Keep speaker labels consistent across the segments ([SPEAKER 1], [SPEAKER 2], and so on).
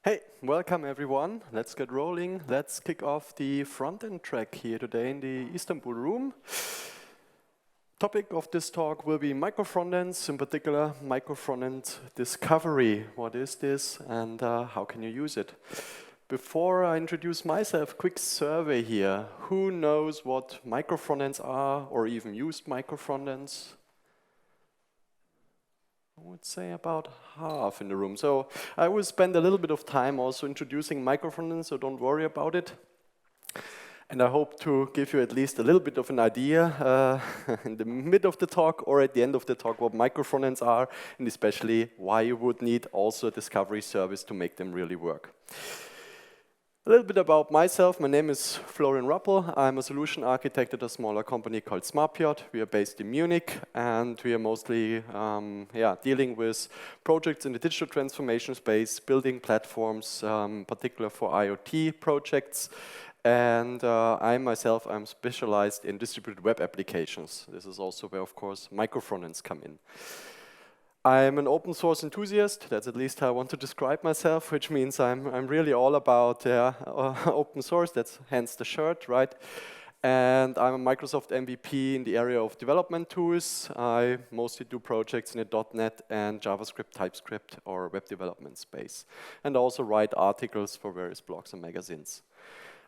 [SPEAKER 1] Hey, welcome everyone. Let's get rolling. Let's kick off the front-end track here today in the Istanbul room. Topic of this talk will be micro-frontends, in particular micro-frontend discovery. What is this and how can you use it? Before I introduce myself, quick survey here. Who knows what micro-frontends are or even used micro-frontends? I would say about half in the room. So I will spend a little bit of time also introducing micro-frontends, so don't worry about it. And I hope to give you at least a little bit of an idea in the mid of the talk or at the end of the talk what micro-frontends are, and especially why you would need also a discovery service to make them really work. A little bit about myself. My name is Florian Rappl. I'm a solution architect at a smaller company called SmartPiot. We are based in Munich, and we are mostly dealing with projects in the digital transformation space, building platforms, particular for IoT projects. And I'm specialized in distributed web applications. This is also where, of course, micro-frontends come in. I'm an open source enthusiast. That's at least how I want to describe myself, which means I'm really all about open source. That's hence the shirt, right? And I'm a Microsoft MVP in the area of development tools. I mostly do projects in the .NET and JavaScript, TypeScript, or web development space, and also write articles for various blogs and magazines.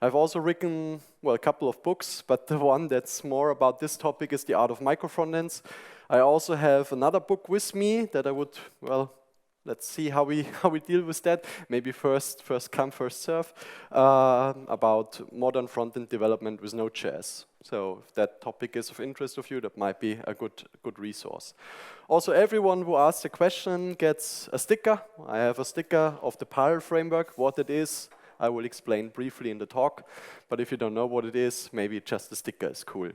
[SPEAKER 1] I've also written, well, a couple of books, but the one that's more about this topic is The Art of Micro-Frontends. I also have another book with me that I would, well, let's see how we deal with that. Maybe first come, first serve, about modern front-end development with Node.js. So if that topic is of interest of you, that might be a good resource. Also, everyone who asks a question gets a sticker. I have a sticker of the Pirate framework. What it is, I will explain briefly in the talk, but if you don't know what it is, maybe just the sticker is cool.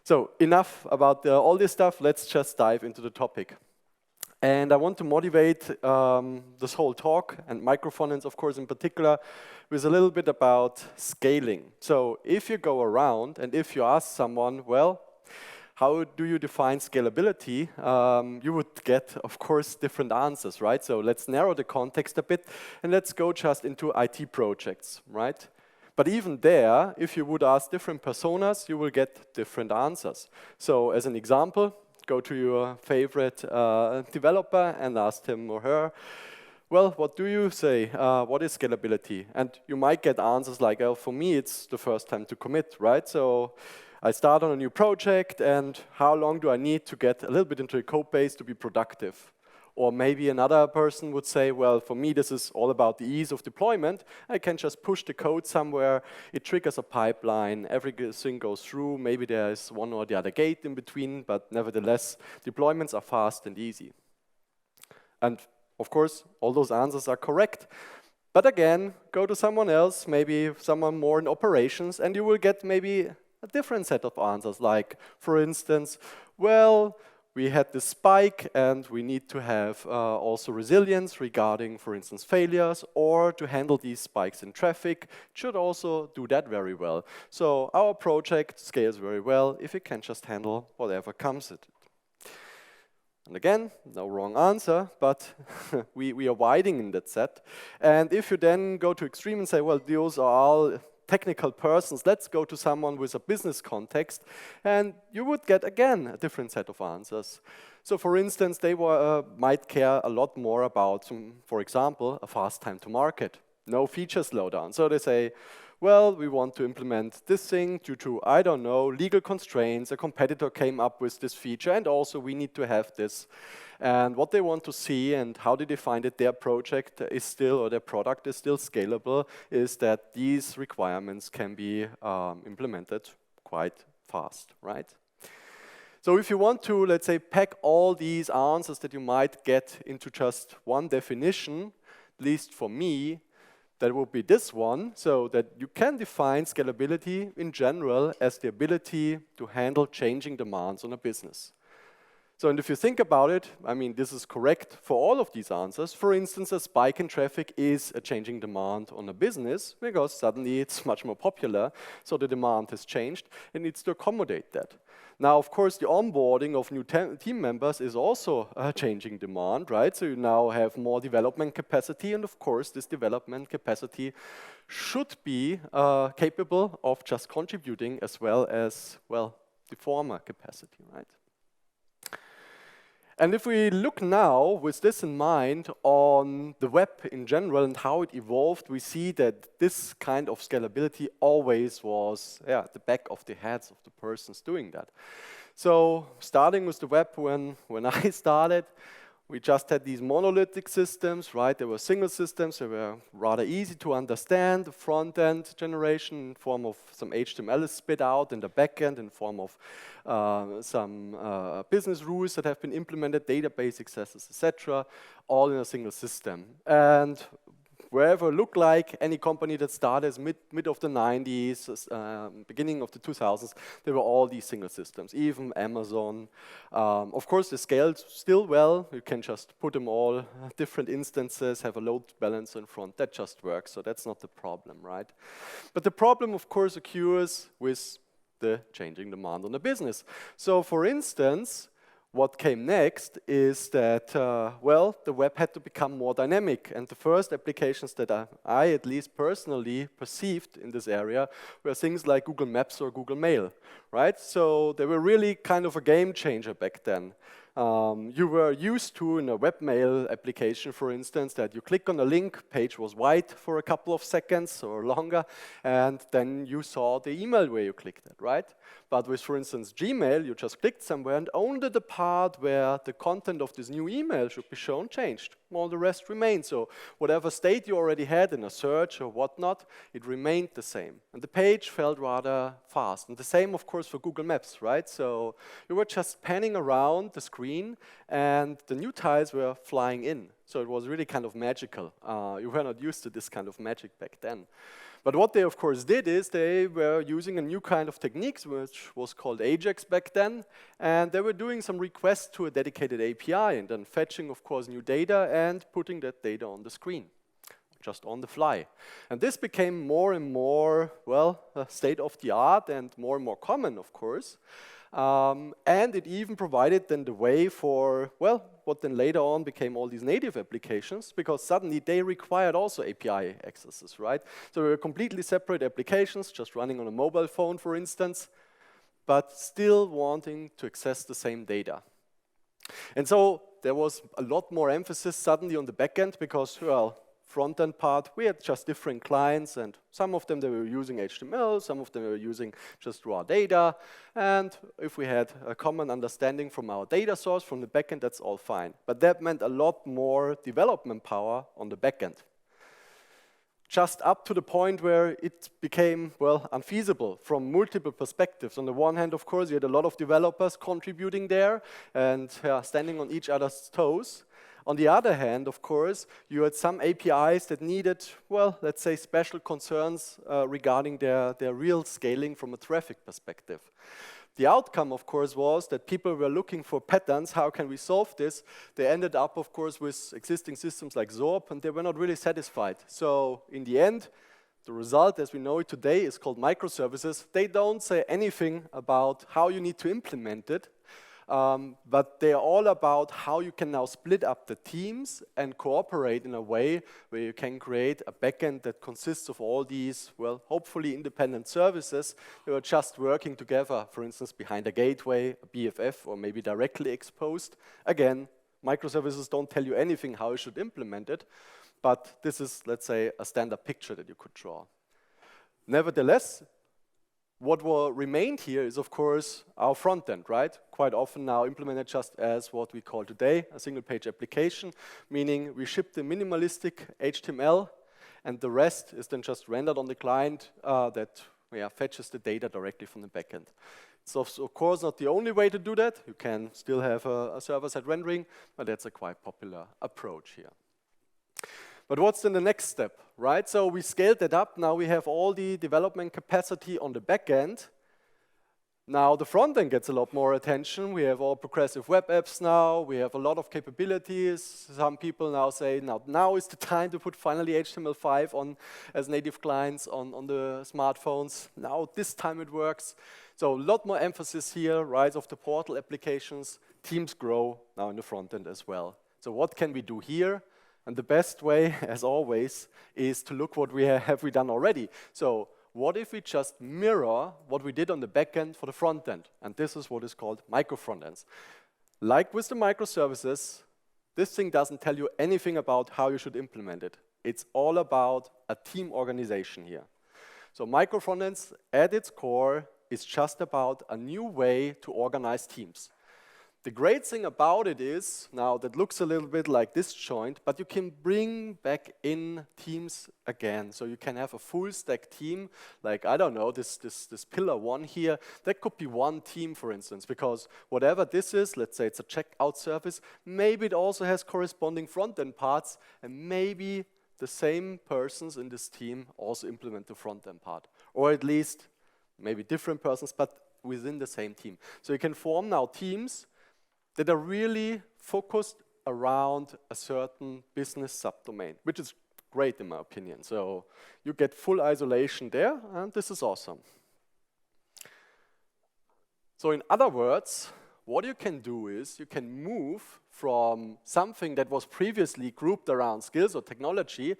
[SPEAKER 1] So enough about all this stuff, let's just dive into the topic. And I want to motivate this whole talk, and micro-frontends, of course, in particular, with a little bit about scaling. So if you go around and if you ask someone, well, how do you define scalability? You would get, of course, different answers, right? So let's narrow the context a bit and let's go just into IT projects, right? But even there, if you would ask different personas, you will get different answers. So as an example, go to your favorite developer and ask him or her, well, what do you say? What is scalability? And you might get answers like, oh, for me, it's the first time to commit, right? So I start on a new project, and how long do I need to get a little bit into the code base to be productive? Or maybe another person would say, well, for me, this is all about the ease of deployment. I can just push the code somewhere. It triggers a pipeline. Everything goes through. Maybe there is one or the other gate in between, but nevertheless, deployments are fast and easy. And of course, all those answers are correct. But again, go to someone else, maybe someone more in operations, and you will get maybe a different set of answers, like, for instance, well, we had this spike and we need to have also resilience regarding, for instance, failures, or to handle these spikes in traffic, should also do that very well. So our project scales very well if it can just handle whatever comes at it. And again, no wrong answer, but we are widening in that set. And if you then go to extreme and say, well, those are all technical persons, let's go to someone with a business context, and you would get, again, a different set of answers. So for instance, they might care a lot more about, for example, a fast time to market, no feature slowdown. So they say, well, we want to implement this thing due to, I don't know, legal constraints, a competitor came up with this feature, and also we need to have this. And what they want to see and how they define that their project is still, or their product is still scalable, is that these requirements can be implemented quite fast, right? So if you want to, let's say, pack all these answers that you might get into just one definition, at least for me, that would be this one, so that you can define scalability in general as the ability to handle changing demands on a business. So, and if you think about it, I mean, this is correct for all of these answers. For instance, a spike in traffic is a changing demand on a business because suddenly it's much more popular, so the demand has changed. It needs to accommodate that. Now, of course, the onboarding of new team members is also a changing demand, right? So you now have more development capacity, and of course, this development capacity should be capable of just contributing as well as, well, the former capacity, right? And if we look now, with this in mind, on the web in general and how it evolved, we see that this kind of scalability always was the back of the heads of the persons doing that. So starting with the web, when I started, we just had these monolithic systems, right? They were single systems. They were rather easy to understand. The front-end generation in form of some HTML is spit out, and the back-end in form of some business rules that have been implemented, database accesses, etc., all in a single system. And wherever looked like any company that started mid of the 90s, beginning of the 2000s, there were all these single systems, even Amazon. Of course, they scaled still well. You can just put them all, different instances, have a load balancer in front. That just works, so that's not the problem, right? But the problem, of course, occurs with the changing demand on the business. So, for instance, what came next is that, well, the web had to become more dynamic. And the first applications that I at least personally perceived in this area were things like Google Maps or Google Mail, right? So they were really kind of a game changer back then. You were used to, in a webmail application, for instance, that you click on a link, page was white for a couple of seconds or longer, and then you saw the email where you clicked it, right? But with, for instance, Gmail, you just clicked somewhere, and only the part where the content of this new email should be shown changed. All the rest remained. So whatever state you already had in a search or whatnot, it remained the same. And the page felt rather fast. And the same, of course, for Google Maps, right? So you were just panning around the screen, and the new tiles were flying in. So it was really kind of magical. You were not used to this kind of magic back then. But what they, of course, did is they were using a new kind of techniques, which was called Ajax back then, and they were doing some requests to a dedicated API and then fetching, of course, new data and putting that data on the screen, just on the fly. And this became more and more, well, state of the art and more common, of course. And it even provided then the way for, well, what then later on became all these native applications, because suddenly they required also API accesses, right? So they were completely separate applications, just running on a mobile phone, for instance, but still wanting to access the same data. And so there was a lot more emphasis suddenly on the backend because, well, front-end part, we had just different clients, and some of them they were using HTML, some of them were using just raw data, and if we had a common understanding from our data source, from the backend, that's all fine. But that meant a lot more development power on the backend. Just up to the point where it became, well, unfeasible from multiple perspectives. On the one hand, of course, you had a lot of developers contributing there and standing on each other's toes. On the other hand, of course, you had some APIs that needed, well, let's say special concerns regarding their real scaling from a traffic perspective. The outcome, of course, was that people were looking for patterns. How can we solve this? They ended up, of course, with existing systems like Zorb, and they were not really satisfied. So in the end, the result, as we know it today, is called microservices. They don't say anything about how you need to implement it. But they are all about how you can now split up the teams and cooperate in a way where you can create a backend that consists of all these, well, hopefully independent services that are just working together, for instance, behind a gateway, a BFF, or maybe directly exposed. Again, microservices don't tell you anything how you should implement it, but this is, let's say, a standard picture that you could draw. Nevertheless, what remained here is, of course, our front end, right? Quite often now implemented just as what we call today a single-page application, meaning we ship the minimalistic HTML, and the rest is then just rendered on the client that fetches the data directly from the backend. It's of course not the only way to do that. You can still have a server-side rendering, but that's a quite popular approach here. But what's then the next step, right? So we scaled that up. Now we have all the development capacity on the back end. Now the front end gets a lot more attention. We have all progressive web apps now. We have a lot of capabilities. Some people now say, now is the time to put finally HTML5 on as native clients on the smartphones. Now this time it works. So a lot more emphasis here, rise of the portal applications. Teams grow now in the front end as well. So what can we do here? And the best way, as always, is to look what we have we done already. So what if we just mirror what we did on the back end for the front end? And this is what is called micro-frontends. Like with the microservices, this thing doesn't tell you anything about how you should implement it. It's all about a team organization here. So micro-frontends, at its core, is just about a new way to organize teams. The great thing about it is, now that looks a little bit like this joint, but you can bring back in teams again. So you can have a full stack team, like, I don't know, this pillar one here, that could be one team, for instance, because whatever this is, let's say it's a checkout service, maybe it also has corresponding front-end parts, and maybe the same persons in this team also implement the front-end part. Or at least, maybe different persons, but within the same team. So you can form now teams that are really focused around a certain business subdomain, which is great in my opinion. So you get full isolation there, and this is awesome. So in other words, what you can do is you can move from something that was previously grouped around skills or technology,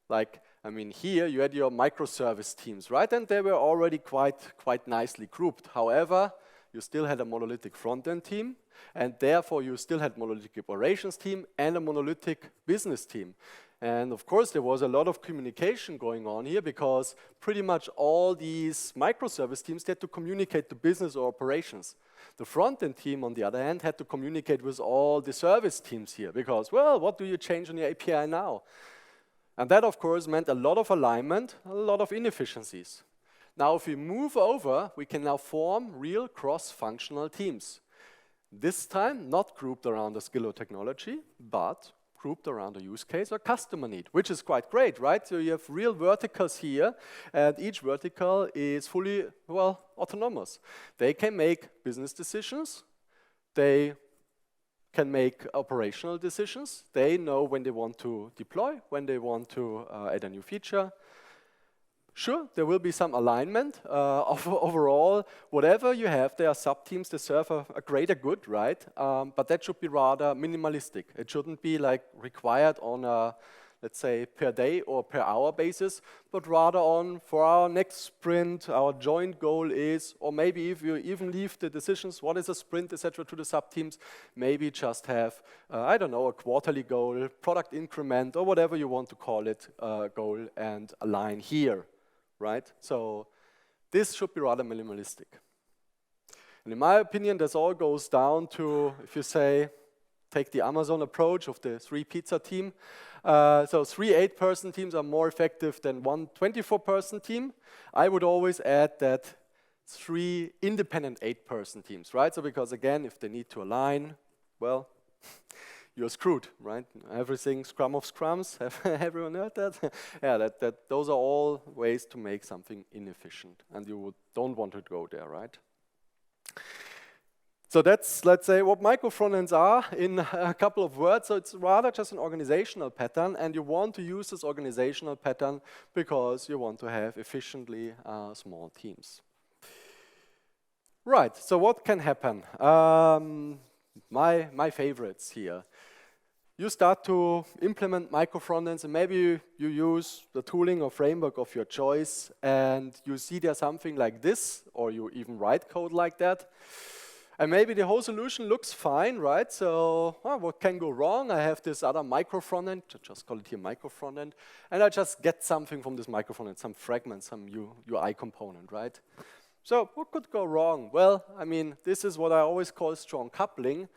[SPEAKER 1] like, I mean, here you had your microservice teams, right? And they were already quite nicely grouped. However, you still had a monolithic front-end team, and therefore you still had monolithic operations team and a monolithic business team. And of course, there was a lot of communication going on here because pretty much all these microservice teams had to communicate to business or operations. The front-end team, on the other hand, had to communicate with all the service teams here because, well, what do you change on your API now? And that, of course, meant a lot of alignment, a lot of inefficiencies. Now, if we move over, we can now form real cross-functional teams. This time, not grouped around a skill or technology, but grouped around a use case or customer need, which is quite great, right? So you have real verticals here, and each vertical is fully, well, autonomous. They can make business decisions. They can make operational decisions. They know when they want to deploy, when they want to add a new feature. Sure, there will be some alignment of overall. Whatever you have, there are sub-teams that serve a greater good, right? But that should be rather minimalistic. It shouldn't be like required on a, let's say, per day or per hour basis, but rather on, for our next sprint, our joint goal is, or maybe if you even leave the decisions, what is a sprint, etc., to the sub-teams, maybe just have, I don't know, a quarterly goal, product increment, or whatever you want to call it, goal, and align here. Right? So this should be rather minimalistic. And in my opinion, this all goes down to, if you say, take the Amazon approach of the 3-pizza team. So 3 8-person teams are more effective than 1 24-person team. I would always add that 3 independent 8-person teams, right? So because again, if they need to align, well, you're screwed, right? Everything scrum of scrums, everyone heard that? Yeah, those are all ways to make something inefficient, and you don't want to go there, right? So that's, let's say, what micro-frontends are in a couple of words. So it's rather just an organizational pattern, and you want to use this organizational pattern because you want to have efficiently small teams. Right, so what can happen? My favorites here. You start to implement micro-frontends, and maybe you use the tooling or framework of your choice, and you see there's something like this, or you even write code like that. And maybe the whole solution looks fine, right? So what can go wrong? I have this other micro-frontend, just call it here micro-frontend, and I just get something from this micro-frontend, some fragment, some UI component, right? So what could go wrong? Well, I mean, this is what I always call strong coupling.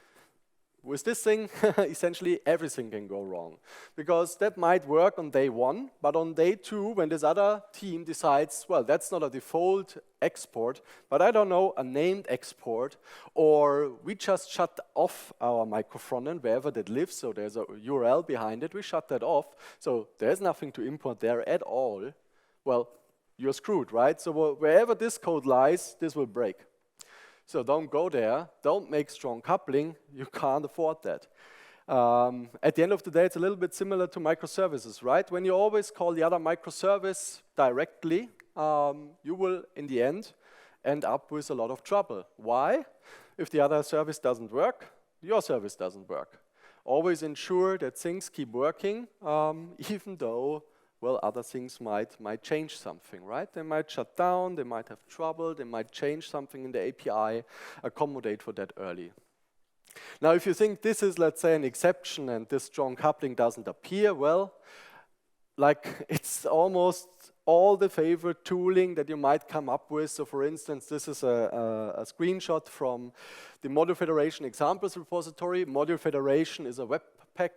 [SPEAKER 1] With this thing, essentially everything can go wrong. Because that might work on day 1, but on day 2, when this other team decides, well, that's not a default export, but I don't know, a named export, or we just shut off our micro-frontend wherever that lives, so there's a URL behind it, we shut that off, so there's nothing to import there at all, well, you're screwed, right? So wherever this code lies, this will break. So don't go there, don't make strong coupling, you can't afford that. At the end of the day, it's a little bit similar to microservices, right? When you always call the other microservice directly, you will, in the end up with a lot of trouble. Why? If the other service doesn't work, your service doesn't work. Always ensure that things keep working, even though, well, other things might change something, right? They might shut down, they might have trouble, they might change something in the API, accommodate for that early. Now, if you think this is, let's say, an exception and this strong coupling doesn't appear, well, like it's almost all the favorite tooling that you might come up with. So for instance, this is a screenshot from the Module Federation examples repository. Module Federation is a Webpack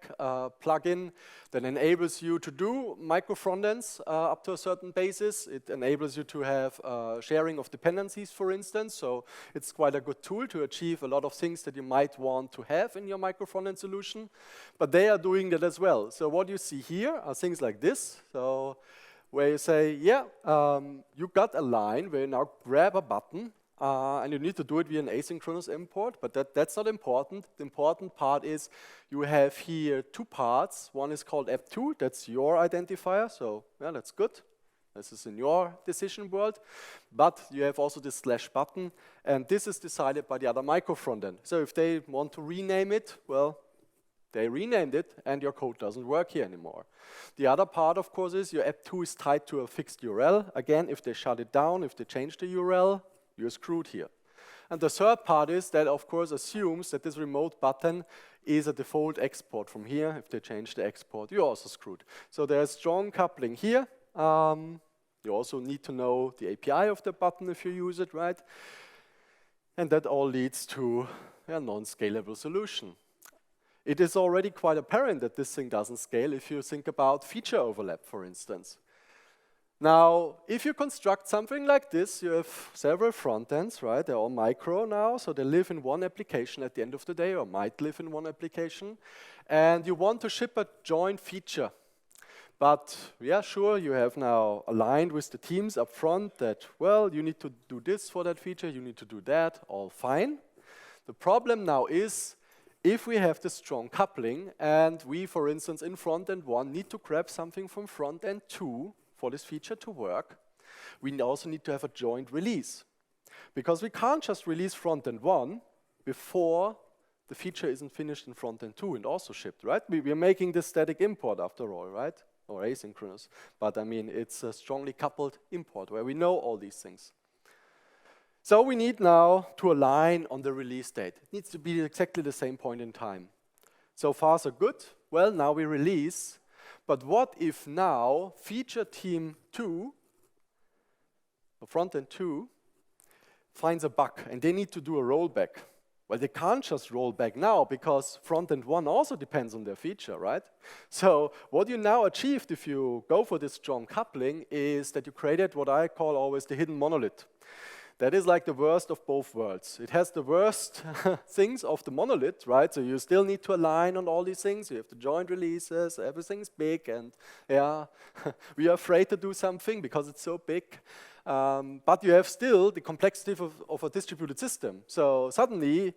[SPEAKER 1] plugin that enables you to do micro frontends up to a certain basis. It enables you to have sharing of dependencies, for instance. So it's quite a good tool to achieve a lot of things that you might want to have in your micro frontend solution. But they are doing that as well. So what you see here are things like this. So where you say, yeah, you got a line where you now grab a button, and you need to do it via an asynchronous import, but that's not important. The important part is you have here two parts. One is called app2, that's your identifier, so yeah, that's good. This is in your decision world, but you have also this slash button, and this is decided by the other micro frontend. So if they want to rename it, well, they renamed it, and your code doesn't work here anymore. The other part, of course, is your app2 is tied to a fixed URL. Again, if they shut it down, if they change the URL, you're screwed here. And the third part is that, of course, assumes that this remote button is a default export from here. If they change the export, you're also screwed. So there's strong coupling here. You also need to know the API of the button if you use it, right? And that all leads to a non-scalable solution. It is already quite apparent that this thing doesn't scale if you think about feature overlap, for instance. Now, if you construct something like this, you have several front ends, right? They're all micro now, so they live in one application at the end of the day, or might live in one application. And you want to ship a joint feature. But yeah, sure, you have now aligned with the teams up front that, well, you need to do this for that feature, you need to do that, all fine. The problem now is, if we have this strong coupling, and we, for instance, in frontend 1 need to grab something from frontend 2 for this feature to work, we also need to have a joint release. Because we can't just release frontend 1 before the feature isn't finished in frontend 2 and also shipped, right? We're making this static import after all, right? Or asynchronous. But I mean, it's a strongly coupled import where we know all these things. So we need now to align on the release date. It needs to be exactly the same point in time. So far, so good. Well, now we release. But what if now feature team 2, or frontend 2, finds a bug and they need to do a rollback? Well, they can't just roll back now because frontend 1 also depends on their feature, right? So what you now achieved if you go for this strong coupling is that you created what I call always the hidden monolith. That is like the worst of both worlds. It has the worst things of the monolith, right? So you still need to align on all these things. You have the joint releases, everything's big, and yeah, we are afraid to do something because it's so big. But you have still the complexity of a distributed system. So suddenly,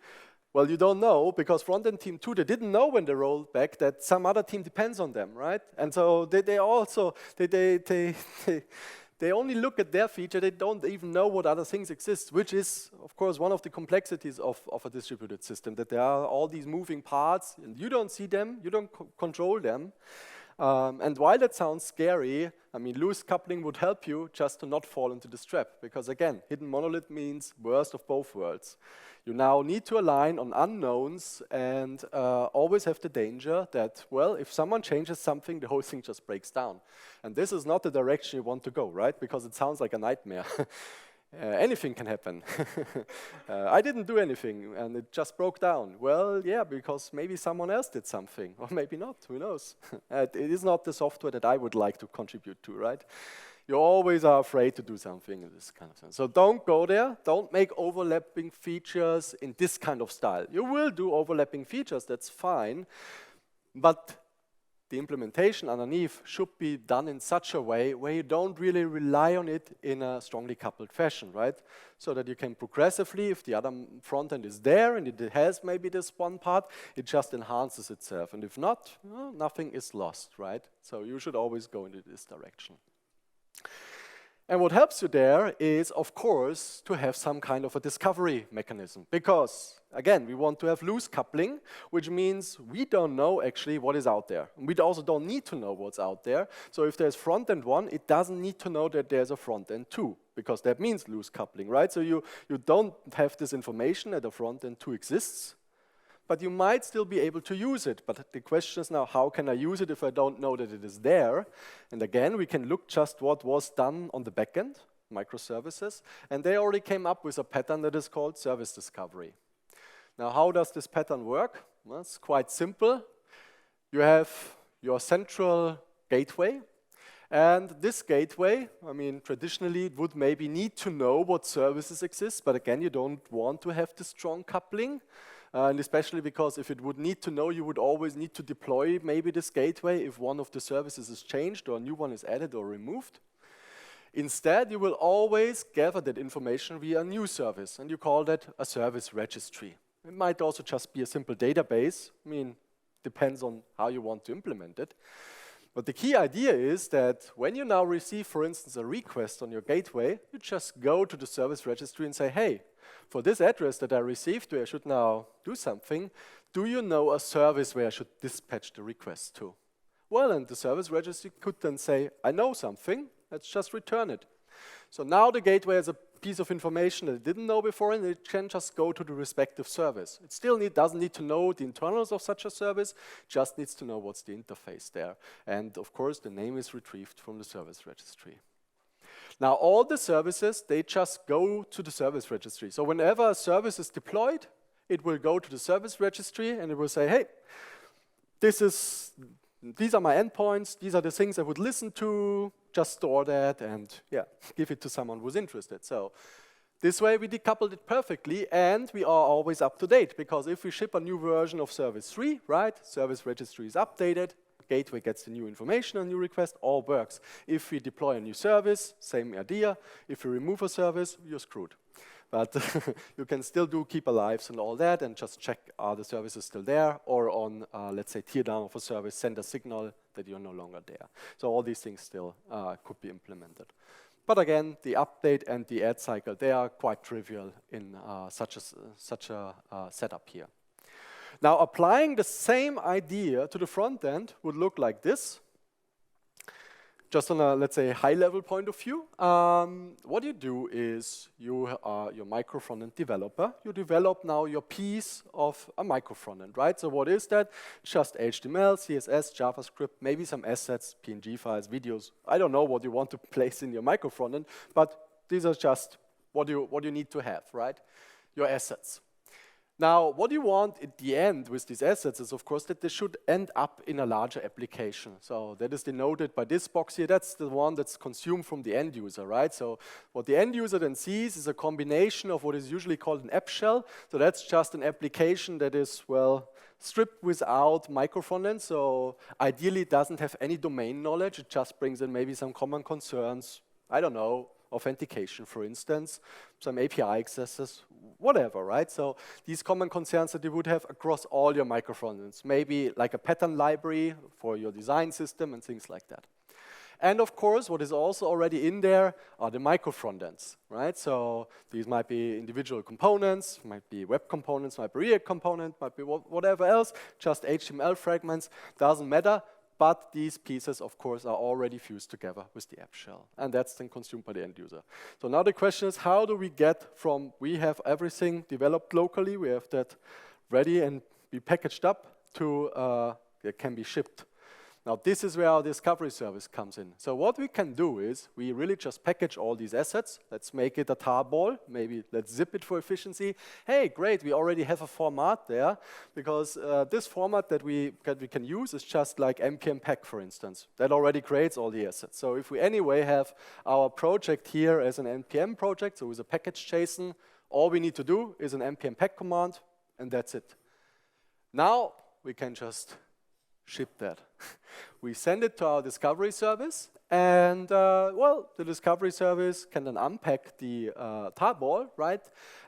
[SPEAKER 1] well, you don't know, because front-end team 2, they didn't know when they rolled back that some other team depends on them, right? And so they also, they only look at their feature, they don't even know what other things exist, which is, of course, one of the complexities of a distributed system, that there are all these moving parts, and you don't see them, you don't control them. And while that sounds scary, I mean, loose coupling would help you just to not fall into this trap, because again, hidden monolith means worst of both worlds. You now need to align on unknowns and always have the danger that, well, if someone changes something, the whole thing just breaks down. And this is not the direction you want to go, right? Because it sounds like a nightmare. Anything can happen. I didn't do anything and it just broke down. Well, yeah, because maybe someone else did something, or maybe not, who knows? It is not the software that I would like to contribute to, right? You always are afraid to do something in this kind of sense. So don't go there, don't make overlapping features in this kind of style. You will do overlapping features, that's fine, but the implementation underneath should be done in such a way where you don't really rely on it in a strongly coupled fashion, right? So that you can progressively, if the other front end is there and it has maybe this one part, it just enhances itself. And if not, well, nothing is lost, right? So you should always go into this direction. And what helps you there is, of course, to have some kind of a discovery mechanism. Because, again, we want to have loose coupling, which means we don't know actually what is out there. And we also don't need to know what's out there. So if there's front-end 1, it doesn't need to know that there's a front-end 2, because that means loose coupling, right? So you don't have this information that a front-end 2 exists, but you might still be able to use it. But the question is now, how can I use it if I don't know that it is there? And again, we can look just what was done on the backend, microservices, and they already came up with a pattern that is called service discovery. Now, how does this pattern work? Well, it's quite simple. You have your central gateway, and this gateway, I mean, traditionally it would maybe need to know what services exist, but again, you don't want to have this strong coupling. And especially because if it would need to know, you would always need to deploy maybe this gateway if one of the services is changed or a new one is added or removed. Instead, you will always gather that information via a new service, and you call that a service registry. It might also just be a simple database. I mean, depends on how you want to implement it. But the key idea is that when you now receive, for instance, a request on your gateway, you just go to the service registry and say, hey, for this address that I received where I should now do something, do you know a service where I should dispatch the request to? Well, and the service registry could then say, I know something, let's just return it. So now the gateway has a piece of information that it didn't know before, and it can just go to the respective service. It still doesn't need to know the internals of such a service, just needs to know what's the interface there. And of course, the name is retrieved from the service registry. Now, all the services, they just go to the service registry. So whenever a service is deployed, it will go to the service registry, and it will say, hey, these are my endpoints, these are the things I would listen to, just store that and yeah, give it to someone who's interested. So this way we decoupled it perfectly, and we are always up to date, because if we ship a new version of service 3, right, service registry is updated, gateway gets the new information on new request, all works. If we deploy a new service, same idea. If we remove a service, you're screwed. But you can still keep alive and all that, and just check, are the services still there, or on, let's say, tear down of a service, send a signal that you're no longer there. So all these things still could be implemented. But again, the update and the add cycle, they are quite trivial in such a setup here. Now, applying the same idea to the front end would look like this. Just on a, let's say, high-level point of view, what you do is you are your micro front-end developer. You develop now your piece of a micro front-end, right? So what is that? Just HTML, CSS, JavaScript, maybe some assets, PNG files, videos. I don't know what you want to place in your micro front-end, but these are just what you need to have, right? Your assets. Now, what you want at the end with these assets is, of course, that they should end up in a larger application. So that is denoted by this box here. That's the one that's consumed from the end user, right? So what the end user then sees is a combination of what is usually called an app shell. So that's just an application that is, well, stripped without micro frontend. So ideally, it doesn't have any domain knowledge. It just brings in maybe some common concerns. I don't know. Authentication, for instance, some API accesses, whatever, right? So these common concerns that you would have across all your micro frontends, maybe like a pattern library for your design system and things like that. And of course, what is also already in there are the micro frontends, right? So these might be individual components, might be web components, might be React component, might be whatever else, just HTML fragments, doesn't matter. But these pieces, of course, are already fused together with the app shell. And that's then consumed by the end user. So now the question is, how do we get from we have everything developed locally, we have that ready and be packaged up, to it can be shipped. Now this is where our discovery service comes in. So what we can do is we really just package all these assets. Let's make it a tarball. Maybe let's zip it for efficiency. Hey, great, we already have a format there, because this format that we can use is just like npm pack, for instance. That already creates all the assets. So if we anyway have our project here as an npm project, so with a package JSON, all we need to do is an npm pack command, and that's it. Now we can just ship that. We send it to our discovery service, and well, the discovery service can then unpack the tarball, right,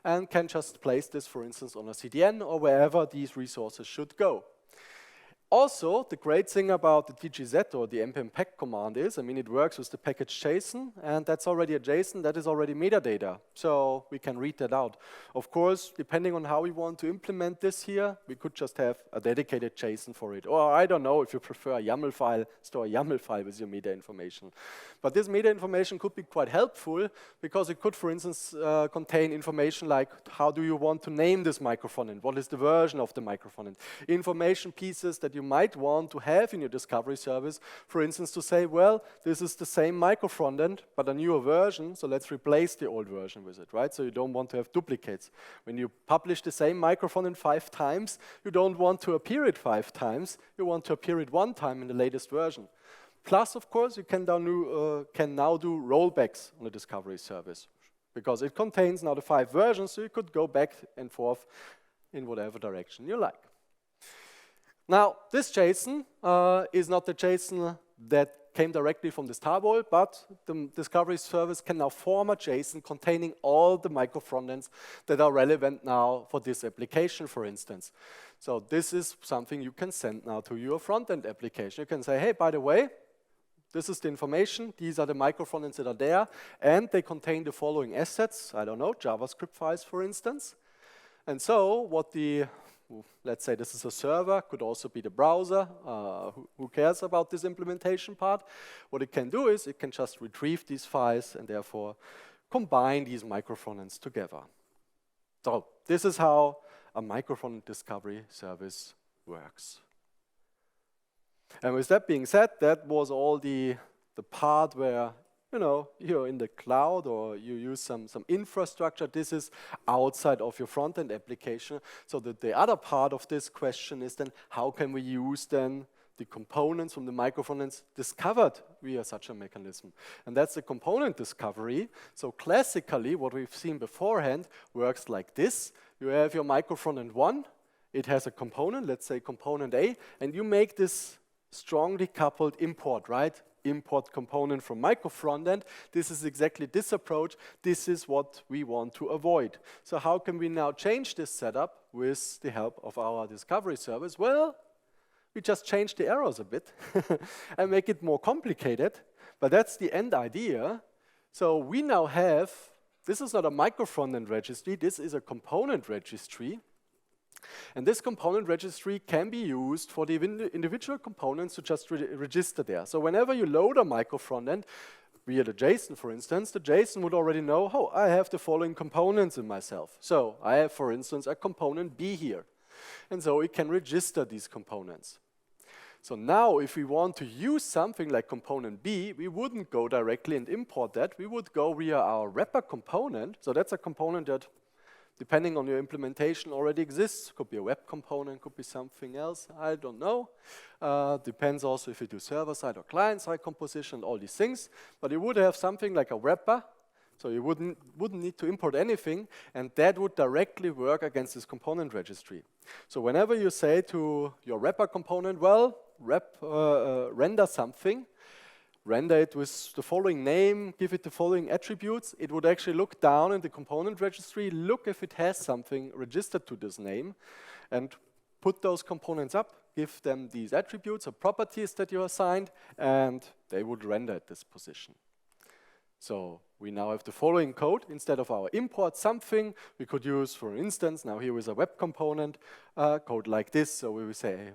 [SPEAKER 1] and can just place this, for instance, on a CDN or wherever these resources should go. Also, the great thing about the DGZ or the npm pack command is, I mean, it works with the package JSON, and that's already a JSON, that is already metadata. So we can read that out. Of course, depending on how we want to implement this here, we could just have a dedicated JSON for it. Or I don't know, if you prefer a YAML file, store a YAML file with your meta information. But this meta information could be quite helpful because it could, for instance, contain information like how do you want to name this microfrontend? What is the version of the microfrontend? Information pieces that you might want to have in your discovery service, for instance, to say, well, this is the same microfrontend, but a newer version, so let's replace the old version with it, right? So you don't want to have duplicates. When you publish the same microfrontend 5 times, you don't want to appear it 5 times, you want to appear it 1 time in the latest version. Plus, of course, you can now do rollbacks on the discovery service, because it contains now the 5 versions, so you could go back and forth in whatever direction you like. Now, this JSON is not the JSON that came directly from this tarball, but the discovery service can now form a JSON containing all the microfrontends that are relevant now for this application, for instance. So this is something you can send now to your front-end application. You can say, hey, by the way, this is the information, these are the microfrontends that are there, and they contain the following assets, I don't know, JavaScript files, for instance. And so what the let's say this is a server, could also be the browser, who cares about this implementation part? What it can do is it can just retrieve these files and therefore combine these microfrontends together. So this is how a microfrontend discovery service works. And with that being said, that was all the part where you're in the cloud or you use some infrastructure. This is outside of your front-end application. So the other part of this question is then, how can we use then the components from the microfrontends discovered via such a mechanism? And that's the component discovery. So classically, what we've seen beforehand works like this. You have your microfrontend 1. It has a component, let's say component A, and you make this strongly coupled import, right? Import component from microfrontend. This is exactly this approach. This is what we want to avoid. So how can we now change this setup with the help of our discovery service? Well, we just change the errors a bit and make it more complicated, but that's the end idea. So we now have, this is not a microfrontend registry, this is a component registry. And this component registry can be used for the individual components to just register there. So whenever you load a microfrontend via the JSON, for instance, the JSON would already know, oh, I have the following components in myself. So I have, for instance, a component B here. And so it can register these components. So now if we want to use something like component B, we wouldn't go directly and import that. We would go via our wrapper component. So that's a component that, depending on your implementation, already exists. Could be a web component, could be something else, I don't know. Depends also if you do server-side or client-side composition, all these things. But you would have something like a wrapper, so you wouldn't need to import anything, and that would directly work against this component registry. So whenever you say to your wrapper component, well, render something, render it with the following name, give it the following attributes, it would actually look down in the component registry, look if it has something registered to this name, and put those components up, give them these attributes or properties that you assigned, and they would render at this position. So we now have the following code. Instead of our import something, we could use, for instance, now here is a web component, code like this. So we will say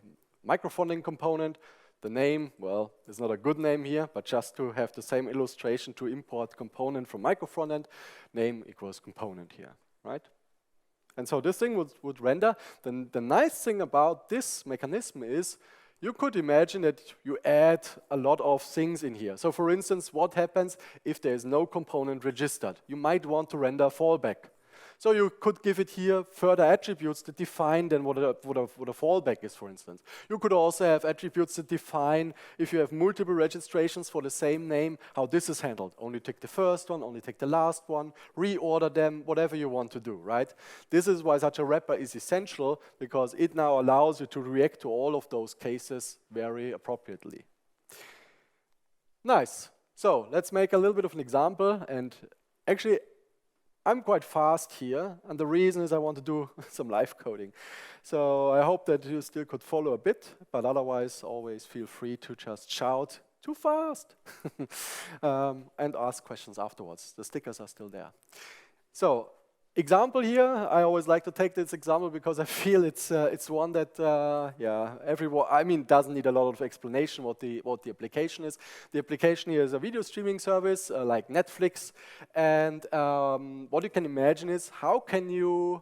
[SPEAKER 1] microfrontend component. The name, well, it's not a good name here, but just to have the same illustration to import component from microfrontend, name equals component here, right? And so this thing would render. Then the nice thing about this mechanism is you could imagine that you add a lot of things in here. So for instance, what happens if there is no component registered? You might want to render a fallback. So you could give it here further attributes that define then what a fallback is, for instance. You could also have attributes that define if you have multiple registrations for the same name, how this is handled. Only take the first one, only take the last one, reorder them, whatever you want to do, right? This is why such a wrapper is essential, because it now allows you to react to all of those cases very appropriately. Nice. So let's make a little bit of an example, and actually I'm quite fast here, and the reason is I want to do some live coding. So I hope that you still could follow a bit, but otherwise always feel free to just shout, too fast, and ask questions afterwards. The stickers are still there. So example here, I always like to take this example because I feel it's one that everyone, I mean, doesn't need a lot of explanation what the application is. The application here is a video streaming service like Netflix, and what you can imagine is how can you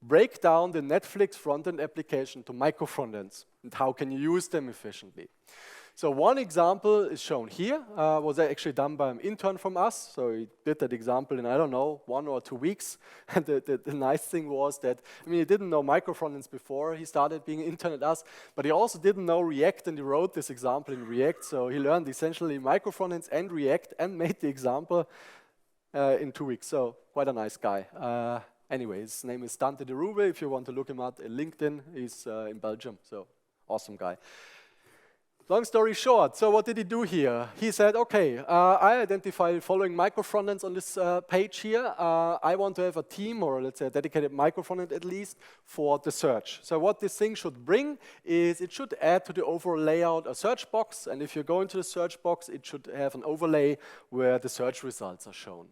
[SPEAKER 1] break down the Netflix front-end application to micro front-ends, and how can you use them efficiently? So one example is shown here, was actually done by an intern from us. So he did that example in, I don't know, 1 or 2 weeks. And the nice thing was that, I mean, he didn't know micro frontends before he started being an intern at us, but he also didn't know React, and he wrote this example in React. So he learned essentially micro frontends and React and made the example in 2 weeks. So quite a nice guy. Anyway, his name is Dante de Rube. If you want to look him up in LinkedIn, he's in Belgium. So awesome guy. Long story short, so what did he do here? He said, okay, I identify the following micro frontends on this page here. I want to have a team, or let's say a dedicated micro frontend at least, for the search. So what this thing should bring is it should add to the overall layout a search box, and if you go into the search box, it should have an overlay where the search results are shown.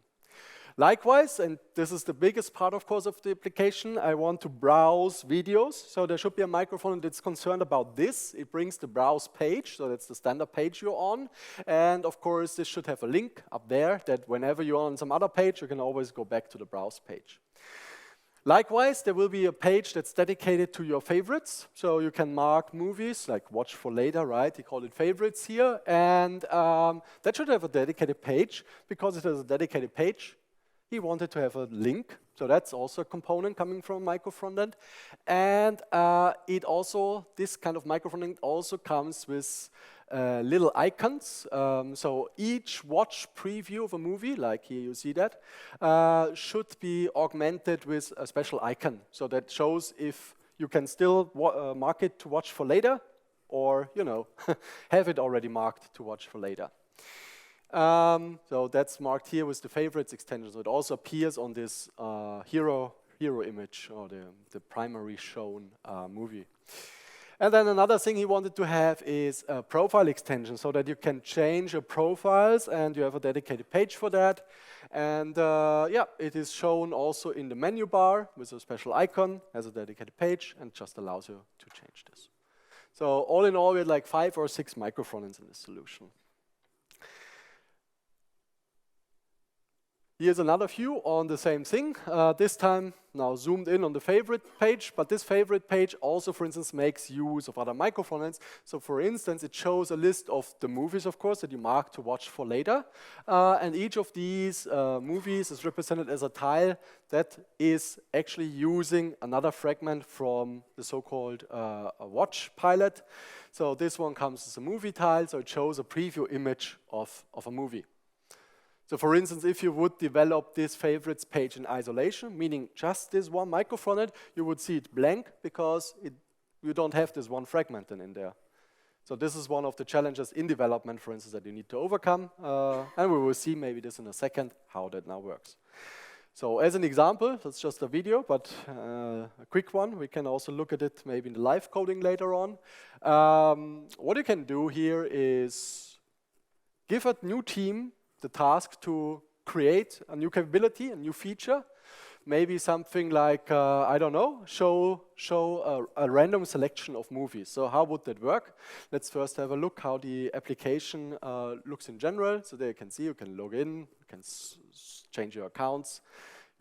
[SPEAKER 1] Likewise, and this is the biggest part, of course, of the application, I want to browse videos. So there should be a microphone that's concerned about this. It brings the browse page, so that's the standard page you're on. And of course, this should have a link up there that whenever you're on some other page, you can always go back to the browse page. Likewise, there will be a page that's dedicated to your favorites. So you can mark movies, like watch for later, right? You call it favorites here. And that should have a dedicated page. Because it has a dedicated page, he wanted to have a link, so that's also a component coming from micro frontend. And it also, this kind of micro frontend also comes with little icons. So each watch preview of a movie, like here you see that, should be augmented with a special icon. So that shows if you can still mark it to watch for later, or have it already marked to watch for later. So that's marked here with the favorites extension. So it also appears on this hero image, or the primary shown movie. And then another thing he wanted to have is a profile extension, so that you can change your profiles, and you have a dedicated page for that. And it is shown also in the menu bar with a special icon, has a dedicated page, and just allows you to change this. So all in all, we had like 5 or 6 micro frontends in this solution. Here's another view on the same thing. This time now zoomed in on the favorite page, but this favorite page also, for instance, makes use of other micro frontends. So for instance, it shows a list of the movies, of course, that you mark to watch for later. And each of these movies is represented as a tile that is actually using another fragment from the so-called watch pilot. So this one comes as a movie tile, so it shows a preview image of a movie. So for instance, if you would develop this favorites page in isolation, meaning just this one micro frontend, you would see it blank because you don't have this one fragment in there. So this is one of the challenges in development, for instance, that you need to overcome. And we will see maybe this in a second, how that now works. So as an example, that's just a video, but a quick one. We can also look at it maybe in the live coding later on. What you can do here is give a new team the task to create a new capability, a new feature, maybe something like, I don't know, show a random selection of movies. So how would that work? Let's first have a look how the application looks in general. So there you can see, you can log in, you can change your accounts,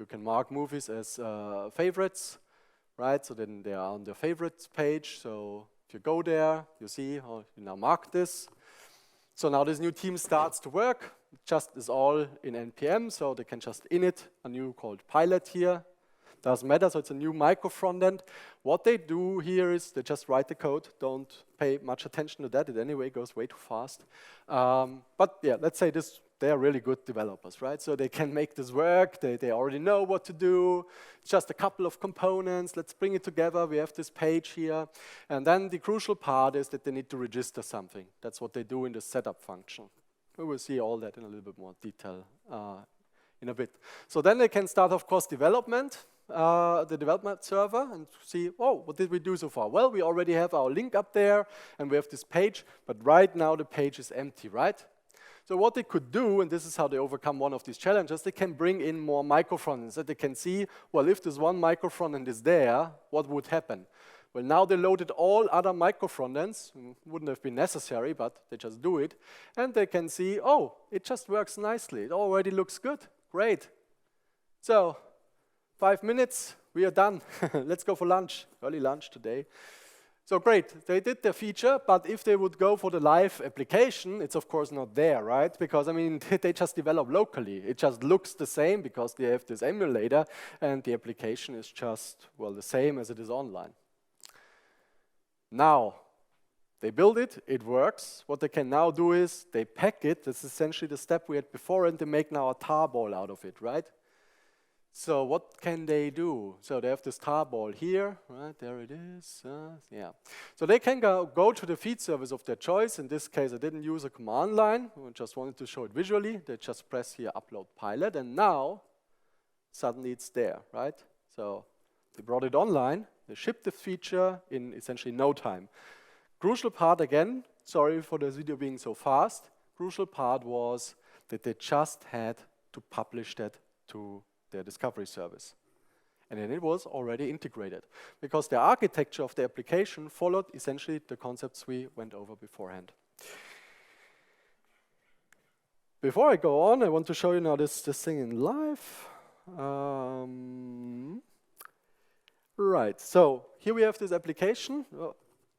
[SPEAKER 1] you can mark movies as favorites, right? So then they are on the favorites page. So if you go there, you see how you now mark this. So now this new team starts to work. It just is all in NPM, so they can just init a new called pilot here. Doesn't matter, so it's a new micro frontend. What they do here is they just write the code. Don't pay much attention to that. It anyway goes way too fast. But yeah, let's say they are really good developers, right? So they can make this work. They already know what to do. It's just a couple of components. Let's bring it together. We have this page here. And then the crucial part is that they need to register something. That's what they do in the setup function. We will see all that in a little bit more detail in a bit. So then they can start, of course, development, the development server, and see, oh, what did we do so far? Well, we already have our link up there, and we have this page, but right now the page is empty, right? So what they could do, and this is how they overcome one of these challenges, they can bring in more microfrontends, that they can see, well, if this one microfrontend is there, what would happen? Well, now they loaded all other microfrontends. Wouldn't have been necessary, but they just do it. And they can see, oh, it just works nicely. It already looks good. Great. So 5 minutes, we are done. Let's go for lunch. Early lunch today. So great, they did their feature, but if they would go for the live application, it's of course not there, right? Because, I mean, they just develop locally. It just looks the same because they have this emulator, and the application is just, well, the same as it is online. Now, they build it, it works. What they can now do is they pack it. That's essentially the step we had before, and they make now a tarball out of it, right? So what can they do? So they have this tarball here, right? There it is. Yeah. So they can go to the feed service of their choice. In this case, I didn't use a command line. I just wanted to show it visually. They just press here, upload pilot, and now suddenly it's there, right? So they brought it online. They shipped the feature in essentially no time. Crucial part again, sorry for this video being so fast, crucial part was that they just had to publish that to their discovery service. And then it was already integrated because the architecture of the application followed essentially the concepts we went over beforehand. Before I go on, I want to show you now this thing in live. Right, so here we have this application. Oh,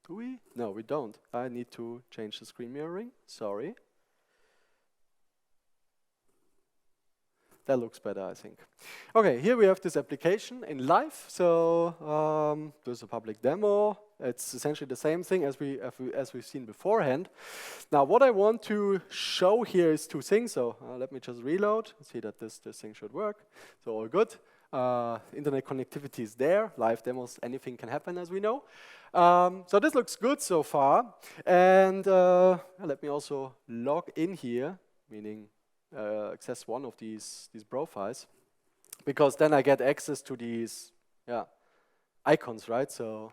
[SPEAKER 1] do we? No, we don't. I need to change the screen mirroring. Sorry. That looks better, I think. Okay, here we have this application in live. So there's a public demo. It's essentially the same thing as we've seen beforehand. Now, what I want to show here is two things. So let me just reload. See that this thing should work. So all good. Internet connectivity is there. Live demos, anything can happen, as we know. So this looks good so far. And let me also log in here, meaning access one of these profiles, because then I get access to these icons, right? So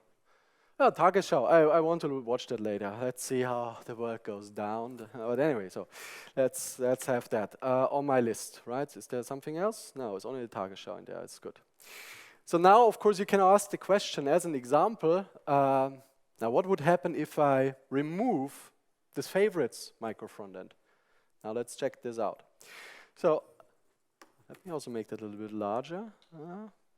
[SPEAKER 1] Tagesschau, I want to watch that later. Let's see how the world goes down. But anyway, so let's have that on my list, right? Is there something else? No, it's only the Tagesschau in there. It's good. So now, of course, you can ask the question as an example. Now, what would happen if I remove this favorites micro frontend? Now let's check this out. So let me also make that a little bit larger.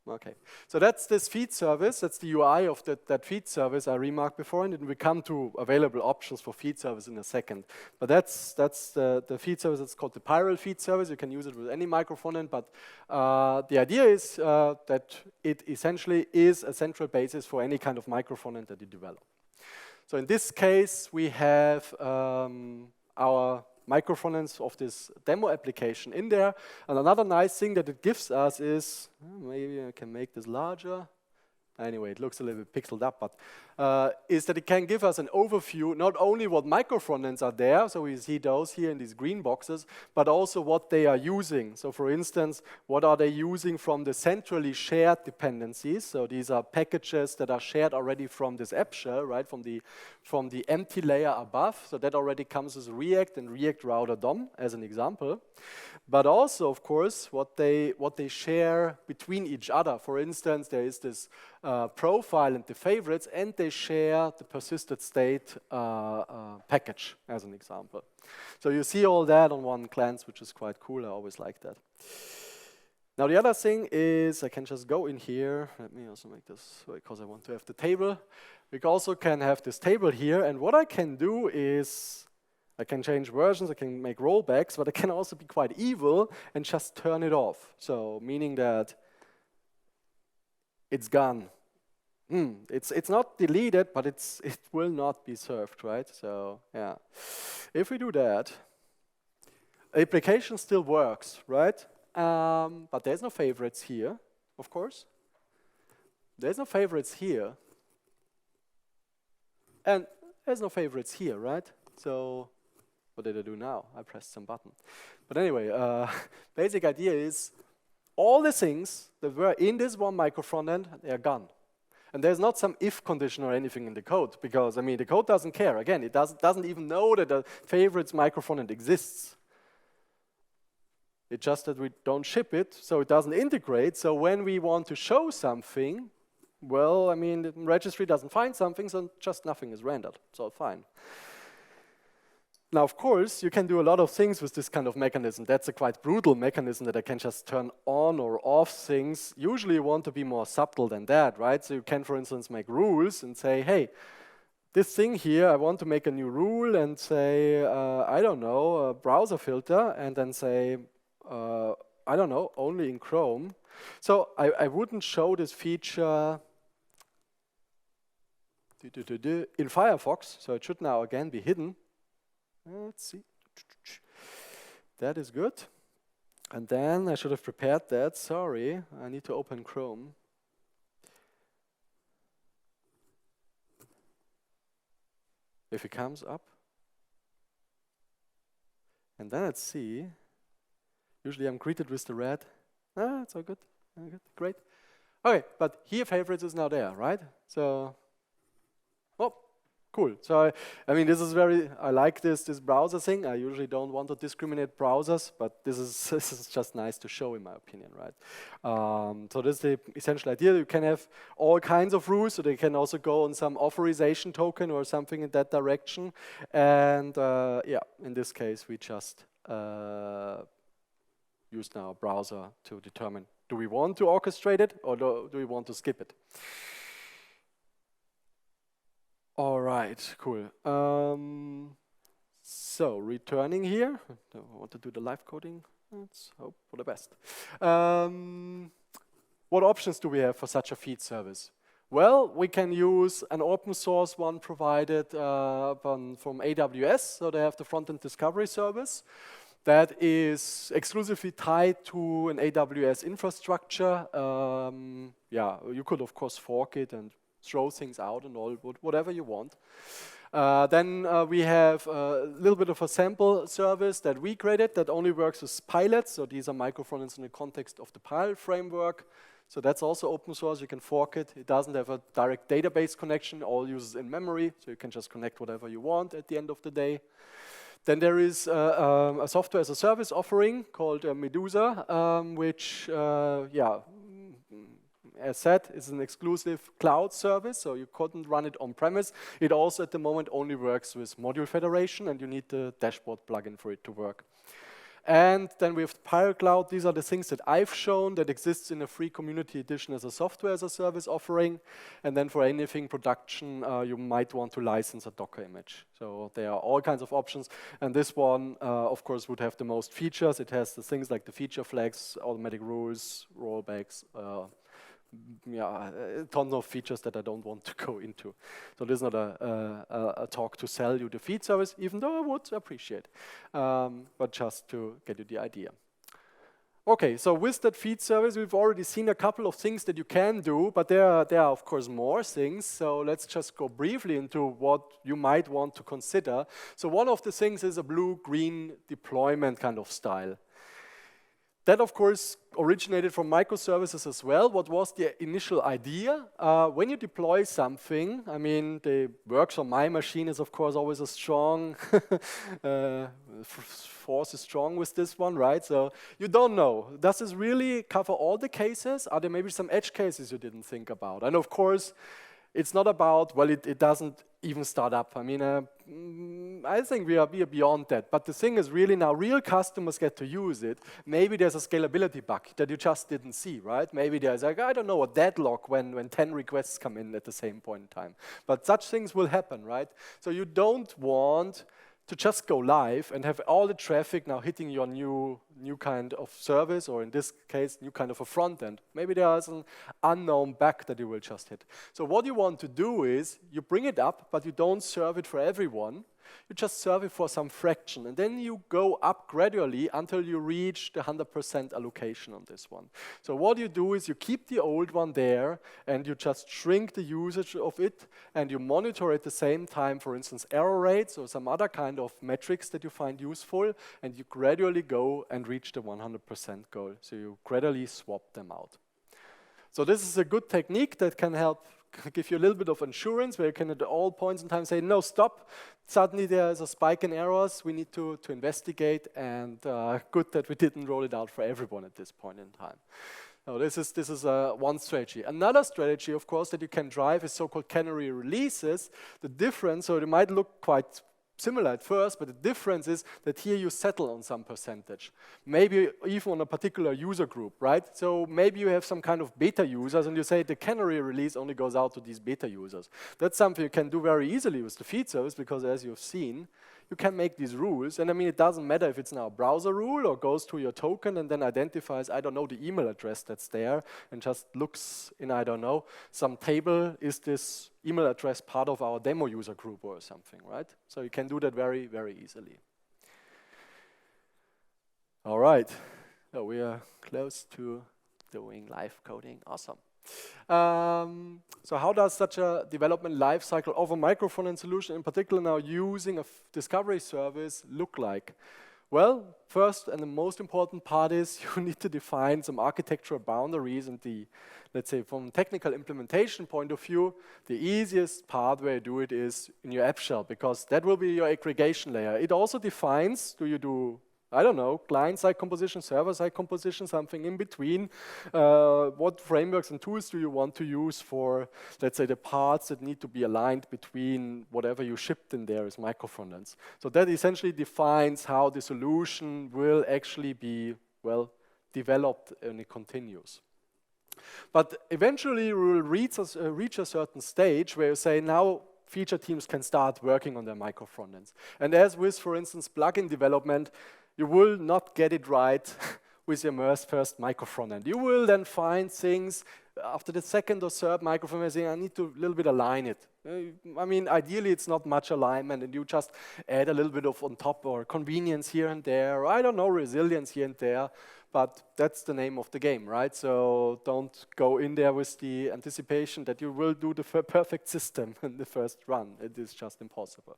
[SPEAKER 1] Okay, so that's this feed service. That's the UI of that feed service I remarked before, and then we come to available options for feed service in a second. But that's the feed service. It's called the Spiral feed service. You can use it with any micro frontend, but the idea is that it essentially is a central basis for any kind of micro frontend that you develop. So in this case, we have our micro frontends of this demo application in there. And another nice thing that it gives us is, maybe I can make this larger. Anyway, it looks a little bit pixeled up, but is that it can give us an overview, not only what micro frontends are there, so we see those here in these green boxes, but also what they are using. So for instance, what are they using from the centrally shared dependencies? So these are packages that are shared already from this app shell, right, from the empty layer above. So that already comes as React and React Router DOM as an example. But also, of course, what they share between each other. For instance, there is this profile and the favorites, and they share the persisted state package as an example. So you see all that on one glance, which is quite cool. I always like that. Now the other thing is I can just go in here. Let me also make this because I want to have the table. We also can have this table here, and what I can do is I can change versions, I can make rollbacks, but I can also be quite evil and just turn it off. So meaning that it's gone. It's not deleted, but it will not be served, right? So yeah, if we do that, application still works, right? But there's no favorites here, of course. There's no favorites here, and there's no favorites here, right? So what did I do now? I pressed some button. But anyway, basic idea is all the things that were in this one micro frontend, they are gone. And there's not some if condition or anything in the code, because, I mean, the code doesn't care. Again, it doesn't even know that the favorites micro frontend exists. It's just that we don't ship it, so it doesn't integrate. So when we want to show something, well, I mean, the registry doesn't find something, so just nothing is rendered. So fine. Now, of course, you can do a lot of things with this kind of mechanism. That's a quite brutal mechanism that I can just turn on or off things. Usually you want to be more subtle than that, right? So you can, for instance, make rules and say, hey, this thing here, I want to make a new rule and say, I don't know, a browser filter, and then say, I don't know, only in Chrome. So I wouldn't show this feature in Firefox, so it should now again be hidden. Let's see. That is good. And then I should have prepared that. Sorry, I need to open Chrome. If it comes up. And then let's see. Usually I'm greeted with the red. It's all good. Good. Great. Okay, but here favorites is now there, right? So, oh. Cool. So, I mean, this is I like this browser thing. I usually don't want to discriminate browsers, but this is just nice to show, in my opinion, right? So this is the essential idea. You can have all kinds of rules, so they can also go on some authorization token or something in that direction. And yeah, in this case, we just use now a browser to determine, do we want to orchestrate it or do we want to skip it? All right, cool. So returning here, I want to do the live coding. Let's hope for the best. What options do we have for such a feed service? Well, we can use an open source one provided from AWS. So they have the Frontend Discovery service that is exclusively tied to an AWS infrastructure. Yeah, you could of course fork it and throw things out and all, whatever you want. Then we have a little bit of a sample service that we created that only works with pilots. So these are micro frontends in the context of the Pile framework. So that's also open source. You can fork it. It doesn't have a direct database connection. All uses in memory. So you can just connect whatever you want at the end of the day. Then there is a software as a service offering called Medusa, which, yeah, as said, is an exclusive cloud service, so you couldn't run it on-premise. It also, at the moment, only works with module federation, and you need the dashboard plugin for it to work. And then we have Pile Cloud. These are the things that I've shown that exists in a free community edition as a software as a service offering. And then for anything production, you might want to license a Docker image. So there are all kinds of options. And this one, of course, would have the most features. It has the things like the feature flags, automatic rules, rollbacks, yeah, tons of features that I don't want to go into. So this is not a talk to sell you the feed service, even though I would appreciate, but just to get you the idea. Okay, so with that feed service, we've already seen a couple of things that you can do, but there are of course more things. So let's just go briefly into what you might want to consider. So one of the things is a blue-green deployment kind of style. That, of course, originated from microservices as well. What was the initial idea? When you deploy something, I mean, the works on my machine is, of course, always a strong, force is strong with this one, right? So you don't know. Does this really cover all the cases? Are there maybe some edge cases you didn't think about? And of course, it's not about, well, it doesn't even start up. I mean, I think we are beyond that. But the thing is really now real customers get to use it. Maybe there's a scalability bug that you just didn't see, right? Maybe there's like, I don't know, a deadlock when 10 requests come in at the same point in time. But such things will happen, right? So you don't want to just go live and have all the traffic now hitting your new
[SPEAKER 2] new kind of service, or in this case, new kind of a front end. Maybe there's an unknown bug that you will just hit. So what you want to do is you bring it up, but you don't serve it for everyone. You just serve it for some fraction, and then you go up gradually until you reach the 100% allocation on this one. So what you do is you keep the old one there, and you just shrink the usage of it, and you monitor at the same time, for instance, error rates or some other kind of metrics that you find useful, and you gradually go and reach the 100% goal. So you gradually swap them out. So this is a good technique that can help give you a little bit of assurance, where you can at all points in time say, no, stop. Suddenly there is a spike in errors. We need to investigate, and good that we didn't roll it out for everyone at this point in time. Now, this is one strategy. Another strategy, of course, that you can drive is so-called canary releases. The difference, so it might look quite similar at first, but the difference is that here you settle on some percentage. Maybe even on a particular user group, right? So maybe you have some kind of beta users, and you say the canary release only goes out to these beta users. That's something you can do very easily with the feed service, because as you've seen, you can make these rules. And I mean, it doesn't matter if it's now a browser rule or goes to your token and then identifies, I don't know, the email address that's there, and just looks in, I don't know, some table, is this email address part of our demo user group or something, right? So you can do that very, very easily. All right, so we are close to doing live coding. Awesome. So how does such a development lifecycle of a micro-frontend solution, in particular now using a discovery service, look like? Well, first and the most important part is you need to define some architectural boundaries, and let's say from a technical implementation point of view, the easiest part where you do it is in your app shell, because that will be your aggregation layer. It also defines, do you do, I don't know, client-side composition, server-side composition, something in between. What frameworks and tools do you want to use for, let's say, the parts that need to be aligned between whatever you shipped in there as micro-frontends. So that essentially defines how the solution will actually be, well, developed, and it continues. But eventually we will reach a certain stage where you say, now feature teams can start working on their micro-frontends. And as with, for instance, plugin development, you will not get it right with your first micro-frontend. You will then find things after the second or third micro-frontend, saying, I need to a little bit align it. I mean, ideally, it's not much alignment, and you just add a little bit of on top, or convenience here and there, or I don't know, resilience here and there. But that's the name of the game, right? So don't go in there with the anticipation that you will do the perfect system in the first run. It is just impossible.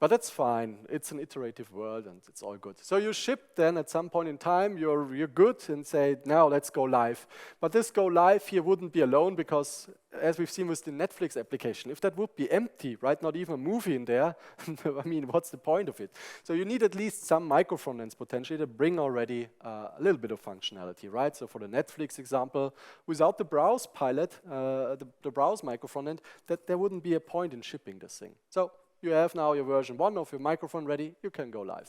[SPEAKER 2] But that's fine. It's an iterative world, and it's all good. So you ship then at some point in time, you're good, and say, now let's go live. But this go live here wouldn't be alone, because as we've seen with the Netflix application, if that would be empty, right, not even a movie in there, I mean, what's the point of it? So you need at least some micro-frontends potentially to bring already a little bit of functionality, right? So for the Netflix example, without the browse pilot, the browse micro-frontend, that there wouldn't be a point in shipping this thing. So you have now your version 1 of your microphone ready, you can go live.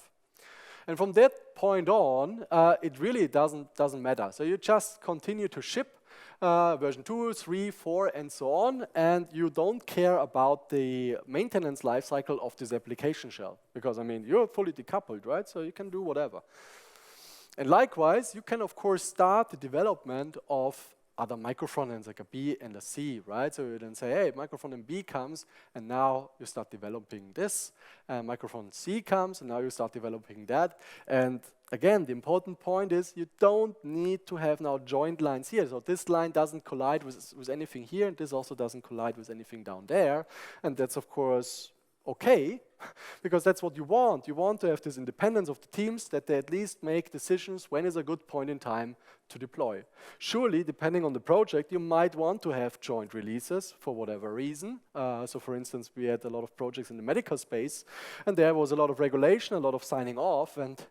[SPEAKER 2] And from that point on, it really doesn't matter. So you just continue to ship version 2, 3, 4, and so on, and you don't care about the maintenance lifecycle of this application shell, because, I mean, you're fully decoupled, right? So you can do whatever. And likewise, you can, of course, start the development of other micro-frontends, like a B and a C, right? So you then say, hey, micro-frontend B comes, and now you start developing this. Micro-frontend C comes, and now you start developing that. And again, the important point is you don't need to have now joint lines here. So this line doesn't collide with anything here, and this also doesn't collide with anything down there. And that's, of course, okay, because that's what you want. You want to have this independence of the teams, that they at least make decisions when is a good point in time to deploy. Surely, depending on the project, you might want to have joint releases for whatever reason. So for instance, we had a lot of projects in the medical space, and there was a lot of regulation, a lot of signing off, and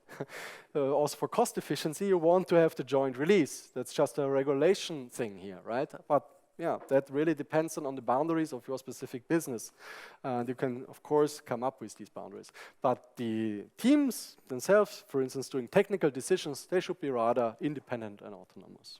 [SPEAKER 2] also for cost efficiency, you want to have the joint release. That's just a regulation thing here, right? But yeah, that really depends on the boundaries of your specific business. And you can, of course, come up with these boundaries. But the teams themselves, for instance, doing technical decisions, they should be rather independent and autonomous.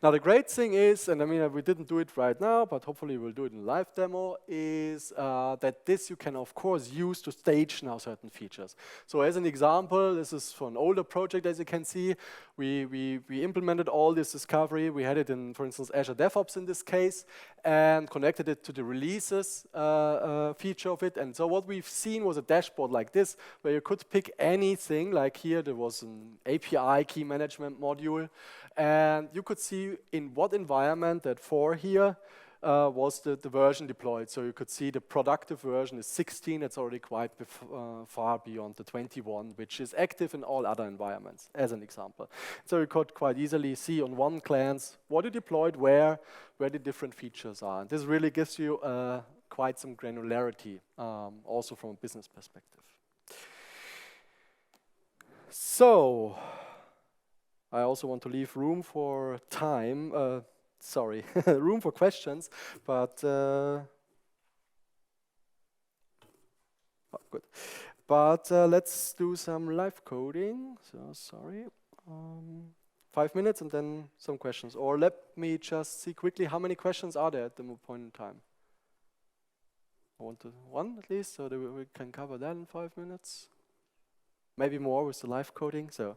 [SPEAKER 2] Now the great thing is, and I mean we didn't do it right now, but hopefully we'll do it in a live demo, is that this you can of course use to stage now certain features. So as an example, this is for an older project, as you can see. We implemented all this discovery. We had it in, for instance, Azure DevOps in this case, and connected it to the releases feature of it. And so what we've seen was a dashboard like this, where you could pick anything. Like here, there was an API key management module, and you could see in what environment that for here was the version deployed. So you could see the productive version is 16. It's already quite far beyond the 21, which is active in all other environments, as an example. So you could quite easily see on one glance what you deployed where the different features are. And this really gives you quite some granularity, also from a business perspective. So I also want to leave room for time. Room for questions, but oh, good. But let's do some live coding. So sorry, 5 minutes and then some questions. Or let me just see quickly how many questions are there at the point in time. I want one at least, so that we can cover that in 5 minutes. Maybe more with the live coding. So,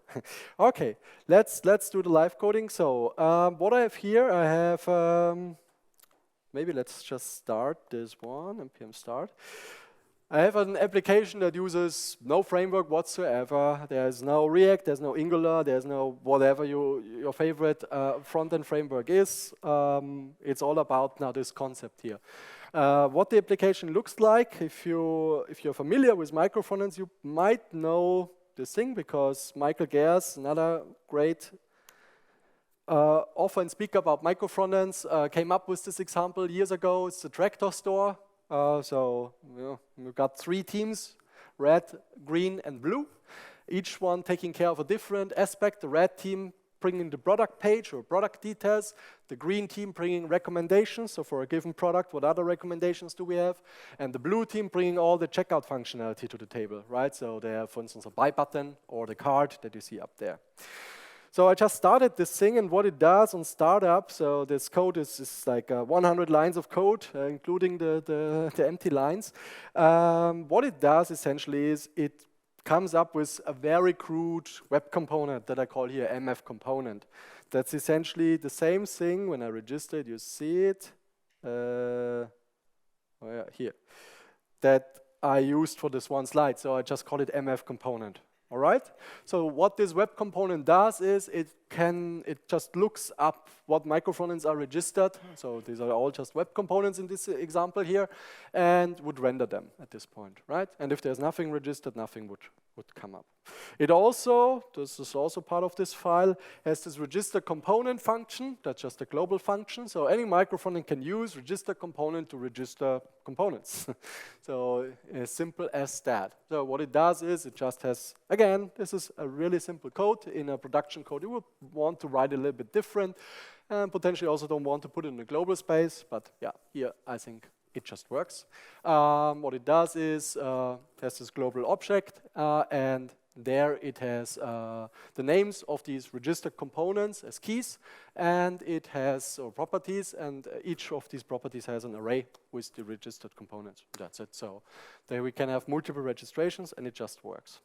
[SPEAKER 2] okay, let's do the live coding. So, what I have here, I have maybe let's just start this one. npm start. I have an application that uses no framework whatsoever. There's no React, there's no Angular, there's no whatever your favorite front-end framework is. It's all about now this concept here. What the application looks like, if you're familiar with microfrontends, you might know this thing because Michael Gers, another great author and speaker about microfrontends, came up with this example years ago. It's the tractor store. So we've got 3 teams, red, green, and blue, each one taking care of a different aspect. The red team bringing the product page or product details, the green team bringing recommendations, so for a given product, what other recommendations do we have, and the blue team bringing all the checkout functionality to the table, right? So they have, for instance, a buy button or the card that you see up there. So I just started this thing, and what it does on startup, so this code is like 100 lines of code, including the empty lines. What it does essentially is it comes up with a very crude web component that I call here MF component. That's essentially the same thing. When I registered, you see it. Oh yeah, here. That I used for this one slide, so I just call it MF component. All right. So what this web component does is it just looks up what microfrontends are registered. So these are all just web components in this example here, and would render them at this point, right? And if there's nothing registered, nothing would come up. It also, this is also part of this file, has this register component function. That's just a global function. So any microfrontend can use register component to register components. So as simple as that. So what it does is it just has, again, this is a really simple code. In a production code, you would want to write a little bit different, and potentially also don't want to put it in a global space. But yeah, here I think it just works. What it does is it has this global object, and there it has the names of these registered components as keys, and it has properties, and each of these properties has an array with the registered components. That's it. So there we can have multiple registrations, and it just works.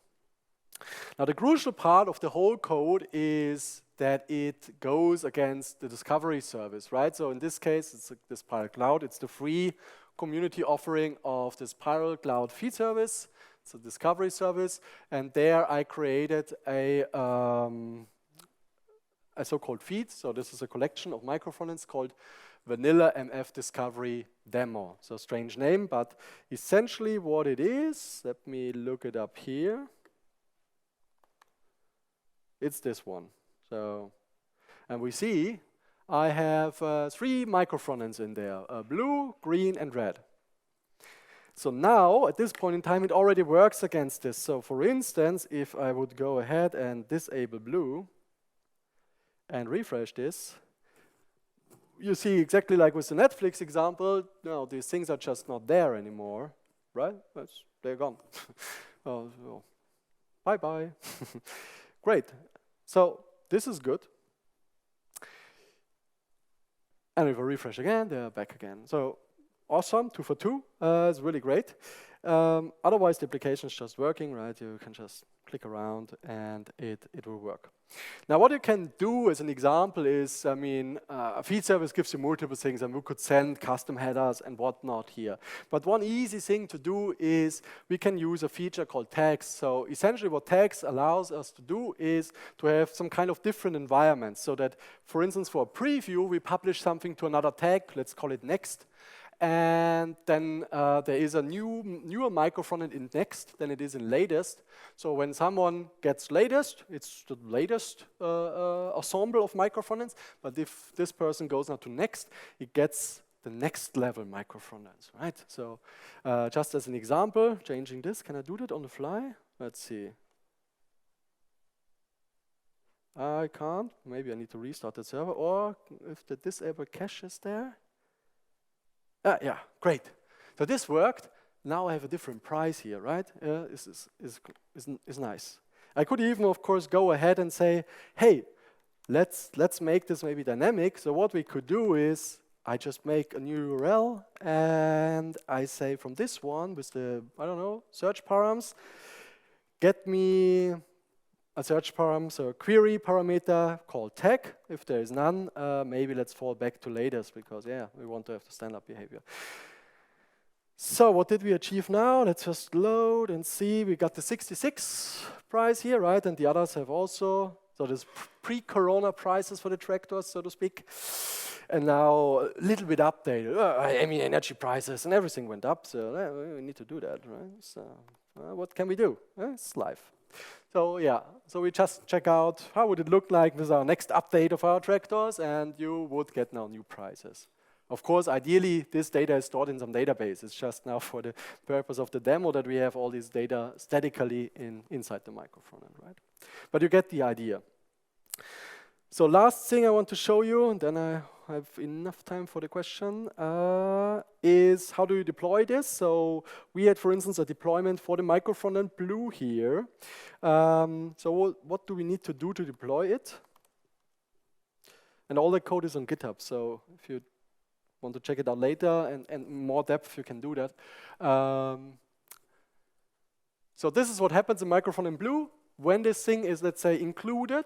[SPEAKER 2] Now the crucial part of the whole code is that it goes against the discovery service, right? So in this case, it's the Spiral Cloud. It's the free community offering of the Spiral Cloud feed service. It's a discovery service, and there I created a so-called feed. So this is a collection of microfrontends called Vanilla MF Discovery Demo. So strange name, but essentially what it is, let me look it up here. It's this one. So, and we see I have 3 microfrontends in there, blue, green, and red. So now, at this point in time, it already works against this. So for instance, if I would go ahead and disable blue and refresh this, you see exactly like with the Netflix example, no, these things are just not there anymore, right? They're gone. Bye-bye. Great. So this is good. And if I refresh again, they're back again. So awesome, 2 for 2. It's really great. Otherwise, the application is just working, right? You can just click around and it will work. Now, what you can do as an example is, I mean, a feed service gives you multiple things, and we could send custom headers and whatnot here. But one easy thing to do is we can use a feature called tags. So essentially what tags allows us to do is to have some kind of different environments, so that, for instance, for a preview, we publish something to another tag, let's call it next. And then there is a newer micro-frontend in next than it is in latest. So when someone gets latest, it's the latest ensemble of micro-frontends. But if this person goes now to next, it gets the next level micro-frontends, right? So just as an example, changing this, can I do that on the fly? Let's see. I can't. Maybe I need to restart the server. Or if the disable cache is there. Yeah, great. So this worked. Now I have a different price here, right? Is nice. I could even, of course, go ahead and say, hey, let's make this maybe dynamic. So what we could do is I just make a new URL and I say from this one with the, I don't know, search params, get me a search param, so a query parameter called tag. If there is none, maybe let's fall back to latest because, yeah, we want to have the standard behavior. So what did we achieve now? Let's just load and see. We got the 66 price here, right? And the others have also, so there's pre-corona prices for the tractors, so to speak. And now a little bit updated. I mean, energy prices and everything went up, so we need to do that, right? So what can we do? It's life. So yeah, so we just check out how would it look like with our next update of our tractors, and you would get now new prices. Of course, ideally, this data is stored in some database. It's just now for the purpose of the demo that we have all this data statically inside the micro-frontend, right? But you get the idea. So last thing I want to show you, and then I have enough time for the question, is how do you deploy this? So we had, for instance, a deployment for the micro-frontend Blue here. So what do we need to do to deploy it? And all the code is on GitHub, so if you want to check it out later and more depth, you can do that. So this is what happens in micro-frontend Blue. When this thing is, let's say, included,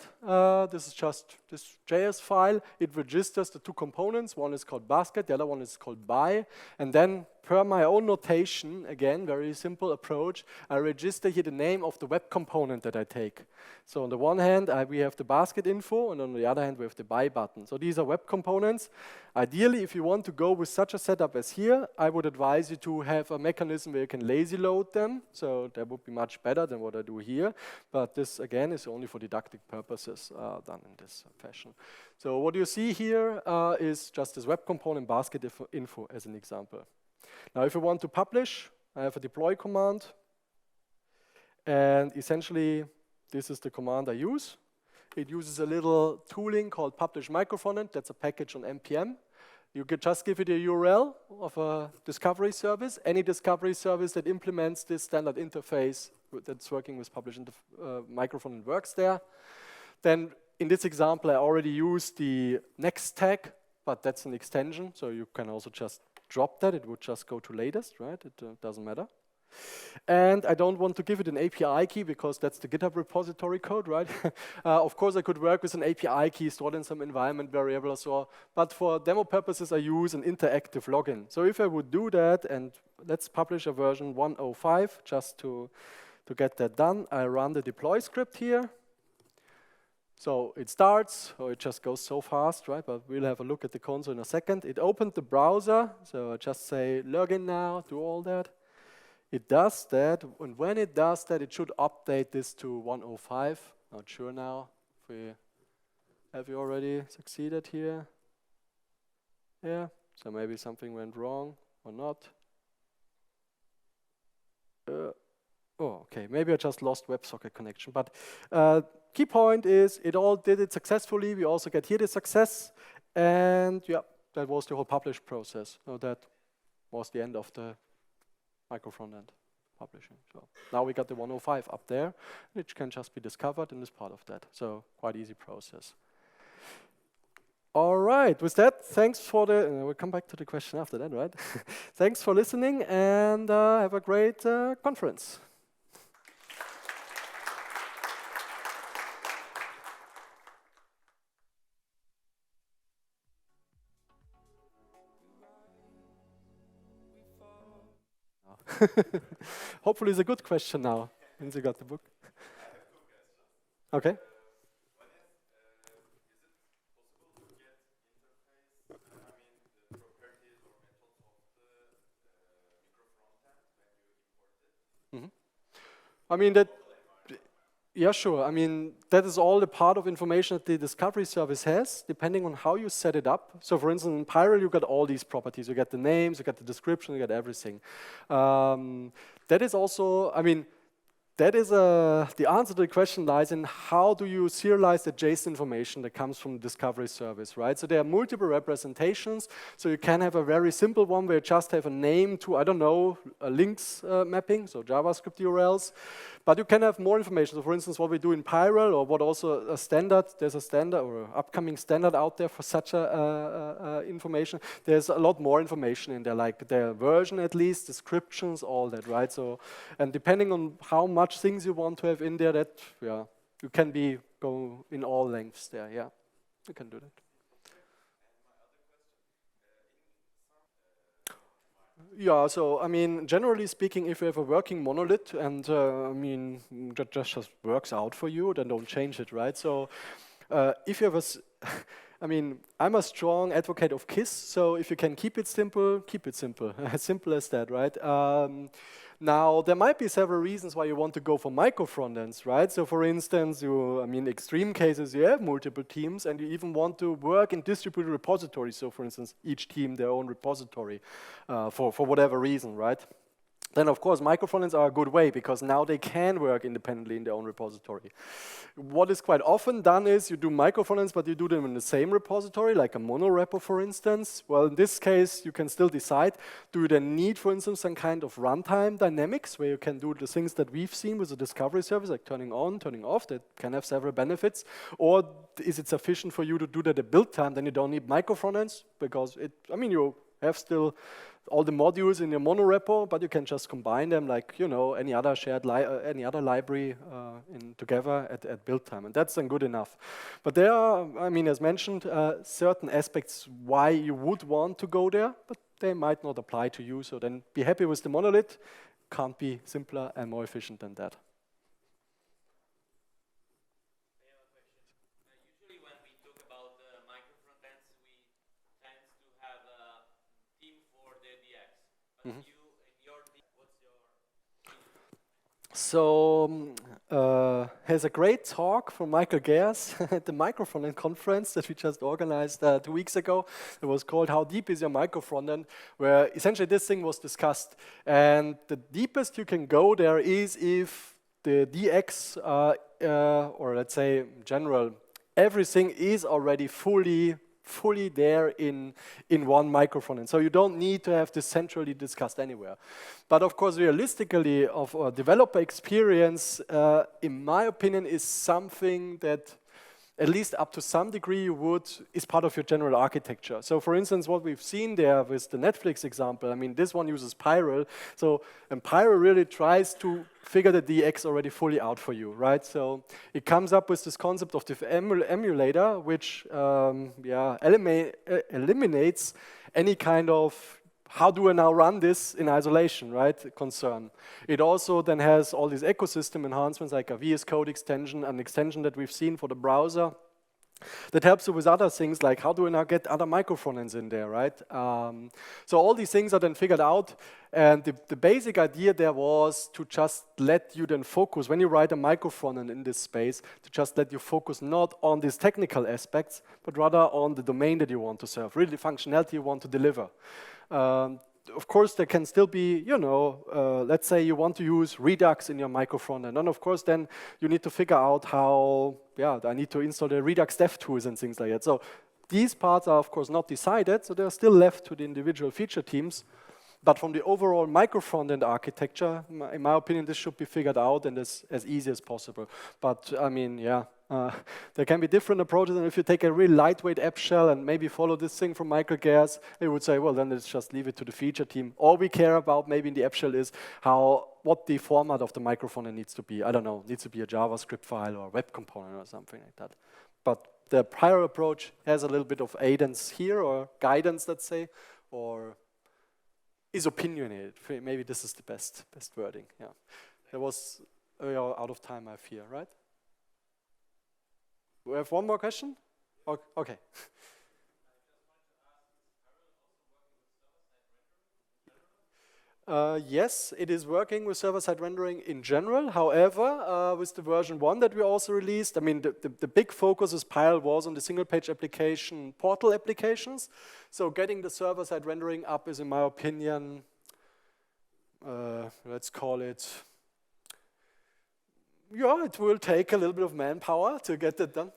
[SPEAKER 2] this is just this JS file. It registers the two components. One is called basket, the other one is called buy. And then, per my own notation, again, very simple approach, I register here the name of the web component that I take. So on the one hand, we have the basket info, and on the other hand, we have the buy button. So these are web components. Ideally, if you want to go with such a setup as here, I would advise you to have a mechanism where you can lazy load them. So that would be much better than what I do here. But this, again, is only for didactic purposes done in this fashion. So what you see here is just this web component basket info as an example. Now, if you want to publish, I have a deploy command. And essentially, this is the command I use. It uses a little tooling called publish micro-frontend. That's a package on NPM. You could just give it a URL of a discovery service. Any discovery service that implements this standard interface that's working with publish micro-frontend works there. Then in this example, I already used the next tag, but that's an extension. So you can also just drop that. It would just go to latest, right? It doesn't matter. And I don't want to give it an API key because that's the GitHub repository code, right? Of course, I could work with an API key stored in some environment variable or so, but for demo purposes, I use an interactive login. So if I would do that, and let's publish a version 1.05 just to get that done, I run the deploy script here. So it starts, or it just goes so fast, right? But we'll have a look at the console in a second. It opened the browser, so I just say login now, do all that. It does that, and when it does that, it should update this to 1.05. Not sure now if have you already succeeded here? Yeah, so maybe something went wrong or not. Oh, okay, maybe I just lost WebSocket connection. But key point is it all did it successfully. We also get here the success. And yeah, that was the whole publish process. So that was the end of the micro-frontend publishing. So now we got the 1.05 up there, which can just be discovered and is part of that. So quite easy process. All right, with that, thanks for the, we'll come back to the question after that, right? Thanks for listening, and have a great conference. Hopefully it's a good question now, since you got the book. Okay. I mean, that, yeah, sure. I mean, that is all the part of information that the discovery service has, depending on how you set it up. So for instance, in Pirel, you got all these properties. You get the names, you get the description, you get everything. That is also, I mean, that is the answer to the question lies in how do you serialize the JSON information that comes from the discovery service, right? So there are multiple representations. So you can have a very simple one where you just have a name to, I don't know, a links mapping, so JavaScript URLs. But you can have more information. So for instance, what we do in Pirel, or what also a standard, there's a standard or an upcoming standard out there for such information. There's a lot more information in there, like the version at least, descriptions, all that, right? So, and depending on how much things you want to have in there, that, yeah, you can go in all lengths there, yeah. You can do that. Yeah, so I mean, generally speaking, if you have a working monolith and I mean, that just works out for you, then don't change it, right? So if you have I mean, I'm a strong advocate of KISS, so if you can keep it simple, keep it simple. As simple as that, right? Now, there might be several reasons why you want to go for micro frontends, right? So for instance, I mean, extreme cases, you have multiple teams and you even want to work in distributed repositories. So for instance, each team their own repository for whatever reason, right? Then of course, micro frontends are a good way because now they can work independently in their own repository. What is quite often done is you do micro frontends, but you do them in the same repository, like a monorepo, for instance. Well, in this case, you can still decide, do you then need, for instance, some kind of runtime dynamics where you can do the things that we've seen with the discovery service, like turning on, turning off, that can have several benefits, or is it sufficient for you to do that at build time, then you don't need micro frontends, because I mean, you have still all the modules in your monorepo, but you can just combine them like, you know, any other shared any other library together at build time, and that's then good enough. But there are, I mean, as mentioned, certain aspects why you would want to go there, but they might not apply to you. So then be happy with the monolith. Can't be simpler and more efficient than that. So has a great talk from Michael Gers at the Microfrontend conference that we just organized 2 weeks ago. It was called "How Deep Is Your Microfrontend?", where essentially this thing was discussed. And the deepest you can go there is if the DX, or let's say general, everything is already fully there in one microfrontend. So you don't need to have this centrally discussed anywhere. But of course, realistically, of a developer experience, in my opinion, is something that at least up to some degree is part of your general architecture. So for instance, what we've seen there with the Netflix example, I mean, this one uses Pirel. So, and Pirel really tries to figure the DX already fully out for you, right? So it comes up with this concept of the emulator, which eliminates any kind of how do I now run this in isolation, right, concern. It also then has all these ecosystem enhancements like a VS Code extension, an extension that we've seen for the browser that helps you with other things like how do I now get other microfrontends in there, right? So all these things are then figured out, and the basic idea there was to just let you then focus, when you write a microfrontend in this space, to just let you focus not on these technical aspects, but rather on the domain that you want to serve, really the functionality you want to deliver. Of course, there can still be, you know, let's say you want to use Redux in your microfrontend, and of course, then you need to figure out how, I need to install the Redux dev tools and things like that. So these parts are, of course, not decided, so they're still left to the individual feature teams. But from the overall microfrontend architecture, in my opinion, this should be figured out and as easy as possible. But I mean, There can be different approaches, and if you take a really lightweight app shell and maybe follow this thing from Michael Gears, it would say, well, then let's just leave it to the feature team. All we care about maybe in the app shell is what the format of the microphone needs to be. I don't know, needs to be a JavaScript file or a web component or something like that. But the prior approach has a little bit of aidance here, or guidance, let's say, or is opinionated. Maybe this is the best wording. Yeah, there was we are out of time, I fear, right? We have one more question. Okay. Yes, it is working with server-side rendering in general. However, with the version 1 that we also released, I mean, the big focus as Pyle was on the single-page application portal applications. So getting the server-side rendering up is, in my opinion, let's call it, yeah, it will take a little bit of manpower to get that done.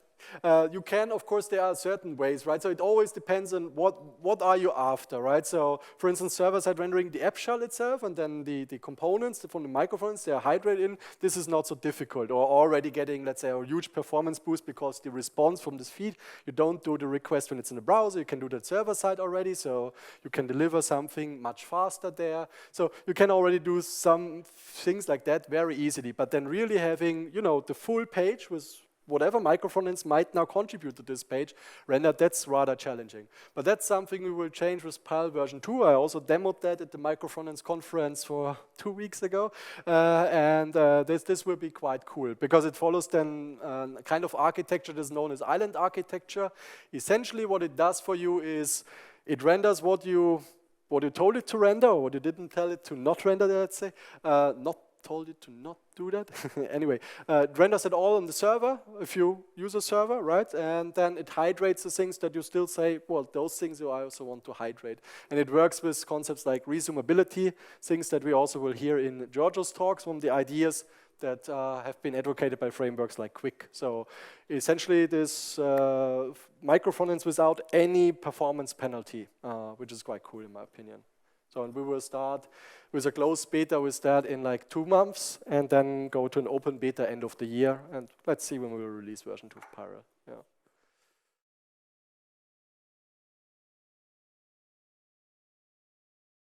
[SPEAKER 2] You can, of course, there are certain ways, right? So it always depends on what are you after, right? So, for instance, server-side rendering the app shell itself, and then the components from the microphones, they are hydrated in. This is not so difficult, or already getting, let's say, a huge performance boost because the response from this feed, you don't do the request when it's in the browser, you can do that server-side already, so you can deliver something much faster there. So you can already do some things like that very easily, but then really having, you know, the full page with whatever microphones might now contribute to this page rendered, that's rather challenging. But that's something we will change with Pyle version 2. I also demoed that at the Microphones conference for 2 weeks ago. This will be quite cool because it follows then a kind of architecture that is known as island architecture. Essentially what it does for you is it renders what you told it to render, or what you didn't tell it to not render, let's say, told it to not do that. Anyway, it renders it all on the server if you use a server, right? And then it hydrates the things that you still say, well, those things you also want to hydrate. And it works with concepts like resumability, things that we also will hear in Giorgio's talks, from the ideas that have been advocated by frameworks like Quick. So essentially this microphones without any performance penalty, which is quite cool in my opinion. So and we will start with a closed beta with that in like 2 months, and then go to an open beta end of the year. And let's see when we will release version 2 of Pyle. Yeah.